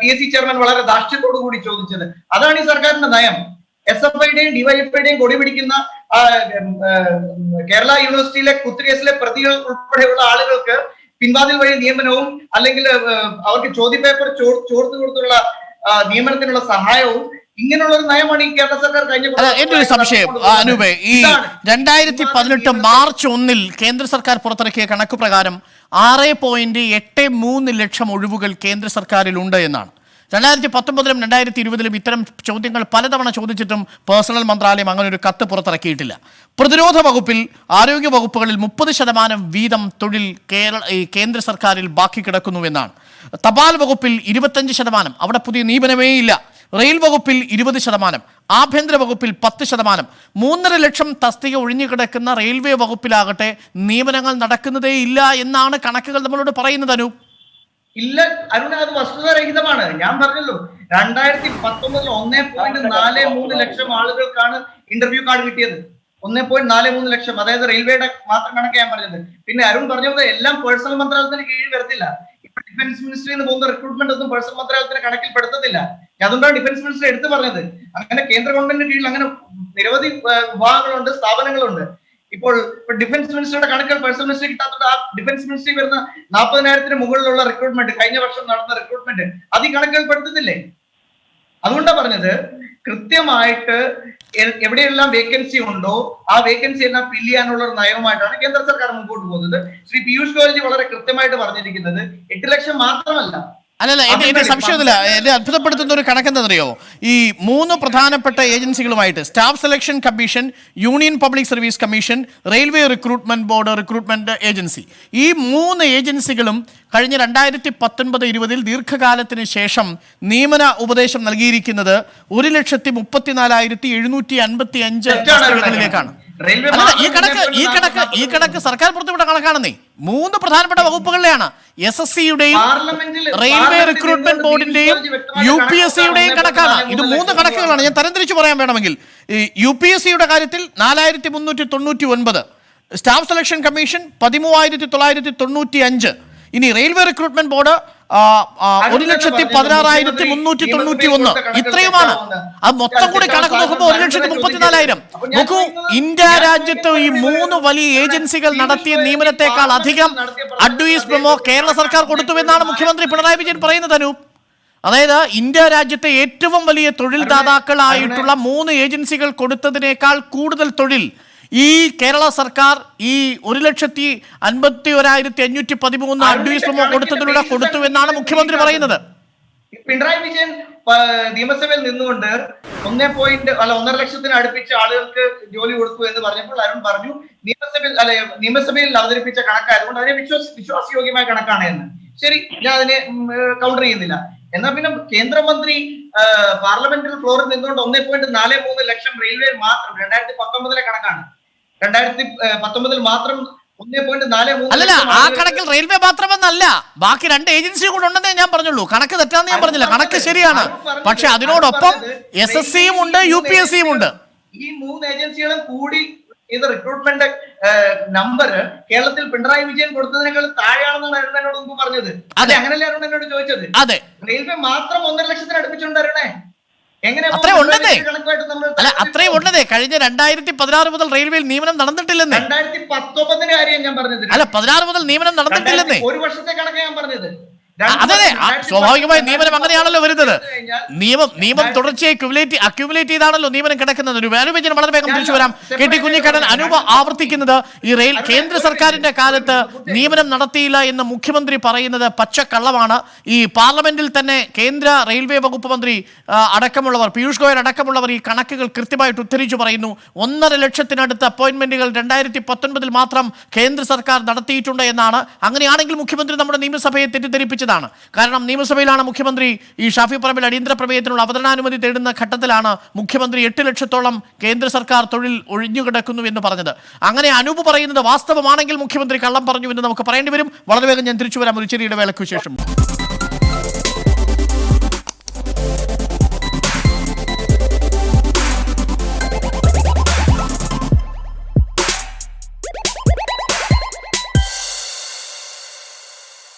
PSC ചെയർമാൻ വളരെ ധാർഷ്ട്യത്തോടു കൂടി ചോദിച്ചത്. അതാണ് ഈ സർക്കാരിന്റെ നയം. SFIയുടെയും DYFIയുടെയും കൊടി പിടിക്കുന്ന കേരള യൂണിവേഴ്സിറ്റിയിലെ കുത്തിക്കേസിലെ പ്രതികൾ ഉൾപ്പെടെയുള്ള ആളുകൾക്ക് പിൻവാതിൽ വഴി നിയമനവും അല്ലെങ്കിൽ അവർക്ക് ചോദ്യപേപ്പർ ചോർത്ത് കൊടുത്തുള്ള നിയമനത്തിനുള്ള സഹായവും, ഇങ്ങനെയുള്ള ഒരു നയമാണ് ഈ കേരള സർക്കാർ കഴിഞ്ഞ. എന്റെ ഒരു സംശയം അനൂപേ, ഈ 2018 മാർച്ച് 1 കേന്ദ്ര സർക്കാർ പുറത്തിറക്കിയ കണക്ക് പ്രകാരം 6.83 ലക്ഷം ഒഴിവുകൾ കേന്ദ്ര സർക്കാരിൽ ഉണ്ട് എന്നാണ്. 2019-ലും 2020-ലും ഇത്തരം ചോദ്യങ്ങൾ പലതവണ ചോദിച്ചിട്ടും പേഴ്സണൽ മന്ത്രാലയം അങ്ങനെ ഒരു കത്ത് പുറത്തിറക്കിയിട്ടില്ല. പ്രതിരോധ വകുപ്പിൽ, ആരോഗ്യ വകുപ്പുകളിൽ 30% വീതം തൊഴിൽ കേന്ദ്ര സർക്കാരിൽ ബാക്കി കിടക്കുന്നുവെന്നാണ്. തപാൽ വകുപ്പിൽ 25%, അവിടെ പുതിയ നിയമനമേ ഇല്ല. റെയിൽ വകുപ്പിൽ 20%, ആഭ്യന്തര വകുപ്പിൽ 10%. 3.5 ലക്ഷം തസ്തിക ഒഴിഞ്ഞുകിടക്കുന്ന റെയിൽവേ വകുപ്പിലാകട്ടെ നിയമനങ്ങൾ നടക്കുന്നതേ ഇല്ല എന്നാണ് കണക്കുകൾ നമ്മളോട് പറയുന്നത്. ഇല്ല അരുണ, അത് വസ്തുതാരഹിതമാണ്. ഞാൻ പറഞ്ഞല്ലോ, 2019 1.43 ലക്ഷം ആളുകൾക്കാണ് ഇന്റർവ്യൂ കാർഡ് കിട്ടിയത്. 1.43 ലക്ഷം, അതായത് റെയിൽവേയുടെ മാത്രം കണക്ക് ഞാൻ പറഞ്ഞത്. പിന്നെ അരുൺ പറഞ്ഞത് എല്ലാം പേഴ്സണൽ മന്ത്രാലയത്തിന് കീഴിൽ വരത്തില്ല. ഡിഫൻസ് മിനിസ്ട്രിയിൽ നിന്ന് പോകുന്ന റിക്രൂട്ട്മെന്റ് ഒന്നും പേഴ്സണൽ മന്ത്രാലയത്തിന് കണക്കിൽപ്പെടുത്തുന്നില്ല. അതുകൊണ്ടാണ് ഡിഫൻസ് മിനിസ്റ്റർ എടുത്തു പറഞ്ഞത്. അങ്ങനെ കേന്ദ്ര ഗവൺമെന്റിന് കീഴിൽ അങ്ങനെ നിരവധി വിഭാഗങ്ങളുണ്ട്, സ്ഥാപനങ്ങളുണ്ട്. ഇപ്പോൾ ഡിഫൻസ് മിനിസ്റ്ററുടെ കണക്കുകൾ പേഴ്സണൽ മിനിസ്റ്റർ കിട്ടാത്തത് ആ ഡിഫൻസ് മിനിസ്ട്രി വരുന്ന 40,000-ന് മുകളിലുള്ള റിക്രൂട്ട്മെന്റ്, കഴിഞ്ഞ വർഷം നടന്ന റിക്രൂട്ട്മെന്റ് അത് ഈ കണക്കുകൾ പെടുത്തുന്നില്ലേ? അതുകൊണ്ടാണ് പറഞ്ഞത്, കൃത്യമായിട്ട് എവിടെയെല്ലാം വേക്കൻസി ഉണ്ടോ ആ വേക്കൻസി എല്ലാം ഫില്ല് ചെയ്യാനുള്ള ഒരു നയവുമായിട്ടാണ് കേന്ദ്ര സർക്കാർ മുമ്പോട്ട് പോകുന്നത്. ശ്രീ പീയൂഷ് ഗോയൽ വളരെ കൃത്യമായിട്ട് പറഞ്ഞിരിക്കുന്നത് 8 ലക്ഷം മാത്രമല്ല. അല്ലല്ല, എന്റെ സംശയമൊന്നുമില്ല. എന്നെ അത്ഭുതപ്പെടുത്തുന്ന ഒരു കണക്കെന്താണെന്നറിയോ? ഈ 3 പ്രധാനപ്പെട്ട ഏജൻസികളുമായിട്ട് staff selection commission, union public service commission, railway recruitment board recruitment agency, ഈ 3 ഏജൻസികളും കഴിഞ്ഞ 2019-20 ദീർഘകാലത്തിന് ശേഷം നിയമന ഉപദേശം നൽകിയിരിക്കുന്നത് 1,34,755 തസ്തികകളിലേക്കാണ്. ഈ കണക്ക് സർക്കാർ പുറത്തുവിട്ട കണക്കാണെന്നേ. 3 പ്രധാനപ്പെട്ട വകുപ്പുകളിലെയാണ്. SSC-യുടെയും റെയിൽവേ റിക്രൂട്ട്മെന്റ് ബോർഡിന്റെയും UPSC-യുടെയും കണക്കാണ്. ഇത് 3 കണക്കുകളാണ്. ഞാൻ തരംതിരിച്ച് പറയാൻ വേണമെങ്കിൽ, UPSC-യുടെ കാര്യത്തിൽ 4,399, സ്റ്റാഫ് സെലക്ഷൻ കമ്മീഷൻ 13,995, ഇനി റെയിൽവേ റിക്രൂട്ട്മെന്റ് ബോർഡ് 1,16,391. ഇത്രയുമാണ്. അത് മൊത്തം കൂടി കണക്ക് നോക്കുമ്പോൾ 1,34,000. നോക്കൂ, ഇന്ത്യ രാജ്യത്ത് ഈ 3 വലിയ ഏജൻസികൾ നടത്തിയ നിയമനത്തെക്കാൾ അധികം അഡ്വൈസ് മെമ്മോ കേരള സർക്കാർ കൊടുത്തുവെന്നാണ് മുഖ്യമന്ത്രി പിണറായി വിജയൻ പറയുന്നത്. അനൂപ്, അതായത് ഇന്ത്യ രാജ്യത്തെ ഏറ്റവും വലിയ തൊഴിൽ ദാതാക്കളായിട്ടുള്ള 3 ഏജൻസികൾ കൊടുത്തതിനേക്കാൾ കൂടുതൽ തൊഴിൽ ഈ കേരള സർക്കാർ ഈ 1,51,513 അഡ്വൈസ് മെമ്മോ കൊടുത്തതിലൂടെ കൊടുത്തുവെന്നാണ് മുഖ്യമന്ത്രി പറയുന്നത്. പിണറായി വിജയൻ നിയമസഭയിൽ നിന്നുകൊണ്ട് 1.5 ലക്ഷത്തിന് അടുപ്പിച്ച് ആളുകൾക്ക് ജോലി കൊടുത്തു എന്ന് പറഞ്ഞപ്പോൾ അരുൺ പറഞ്ഞു നിയമസഭയിൽ അവതരിപ്പിച്ച കണക്കായതുകൊണ്ട് അതിനെ വിശ്വാസയോഗ്യമായ കണക്കാണ് എന്ന്. ശരി, ഞാൻ അതിനെ കൗണ്ടർ ചെയ്യുന്നില്ല. എന്നാൽ പിന്നെ കേന്ദ്രമന്ത്രി പാർലമെന്ററി ഫ്ലോറിൽ നിന്നുകൊണ്ട് 1.43 ലക്ഷം റെയിൽവേ മാത്രം 2019 കണക്കാണ്. 2019 മാത്രം 1.43. അല്ലല്ല, ആ കണക്കിൽ റെയിൽവേ മാത്രമെന്നല്ല, ബാക്കി 2 ഏജൻസിയും കൂടെ ഉണ്ടെന്നേ ഞാൻ പറഞ്ഞുള്ളൂ. കണക്ക് തെറ്റാന്ന് ഞാൻ പറഞ്ഞില്ല, കണക്ക് ശരിയാണ്. പക്ഷെ അതിനോടൊപ്പം SSC-യും ഉണ്ട്, UPSC-യും ഉണ്ട്. ഈ 3 ഏജൻസികളും കൂടി ഇത് റിക്രൂട്ട്മെന്റ് നമ്പർ കേരളത്തിൽ പിണറായി വിജയൻ കൊടുത്തതിനേക്കാൾ താഴെയാണെന്നാണ് അരുൺ എന്നോട് മുമ്പ് പറഞ്ഞത്. അതെ, അങ്ങനല്ലേ അരുൺ എന്നോട് ചോദിച്ചത്? അതെ, റെയിൽവേ മാത്രം 1.5 ലക്ഷത്തിന് അടുപ്പിച്ചുണ്ട് അരുണേ. അത്രയും ഉണ്ടതേ. കഴിഞ്ഞ 2016 മുതൽ റെയിൽവേയിൽ നിയമനം നടന്നിട്ടില്ലെന്നേ. 2019 കാര്യം ഞാൻ പറഞ്ഞത്. അല്ല, 16 മുതൽ നിയമനം നടന്നിട്ടില്ലെന്നേ. 1 വർഷത്തെ കണക്ക് ഞാൻ പറഞ്ഞത്. അതെ, സ്വാഭാവികമായി നിയമനം അങ്ങനെയാണല്ലോ വരുന്നത്. നിയമം തുടർച്ചയായി അക്യുമുലേറ്റ് ചെയ്താണല്ലോ നിയമനം കിടക്കുന്നത്. ഒരു അനുപചനം വളരെ വേഗം തിരിച്ചു വരാം. KT കുഞ്ഞിക്കണ്ണൻ, അനൂപ് ആവർത്തിക്കുന്നത് ഈ കേന്ദ്ര സർക്കാരിന്റെ കാലത്ത് നിയമനം നടത്തിയില്ല എന്ന് മുഖ്യമന്ത്രി പറയുന്നത് പച്ചക്കള്ളമാണ്. ഈ പാർലമെന്റിൽ തന്നെ കേന്ദ്ര റെയിൽവേ വകുപ്പ് മന്ത്രി അടക്കമുള്ളവർ, പീയൂഷ് ഗോയൽ അടക്കമുള്ളവർ ഈ കണക്കുകൾ കൃത്യമായിട്ട് ഉദ്ധരിച്ചു പറയുന്നു. 1.5 ലക്ഷത്തിനടുത്ത് അപ്പോയിന്റ്മെന്റുകൾ 2019 മാത്രം കേന്ദ്ര സർക്കാർ നടത്തിയിട്ടുണ്ട് എന്നാണ്. അങ്ങനെയാണെങ്കിൽ മുഖ്യമന്ത്രി നമ്മുടെ നിയമസഭയെ തെറ്റിദ്ധരിപ്പിച്ചതാണ്. കാരണം നിയമസഭയിലാണ് മുഖ്യമന്ത്രി ഈ ഷാഫി പറമ്പിൽ അടിയന്തര പ്രമേയത്തിനുള്ള അവതരണാനുമതി തേടുന്ന ഘട്ടത്തിലാണ് മുഖ്യമന്ത്രി 8 ലക്ഷത്തോളം കേന്ദ്ര സർക്കാർ തൊഴിൽ ഒഴിഞ്ഞുകിടക്കുന്നു എന്ന് പറഞ്ഞത്. അങ്ങനെ അനൂപ് പറയുന്നത് വാസ്തവമാണെങ്കിൽ മുഖ്യമന്ത്രി കള്ളം പറഞ്ഞു എന്ന് നമുക്ക് പറയേണ്ടി വരും. വളരെ വേഗം ഞാൻ തിരിച്ചു വരാം ഒരു ചെറിയ ഇടവേളയ്ക്ക് ശേഷം.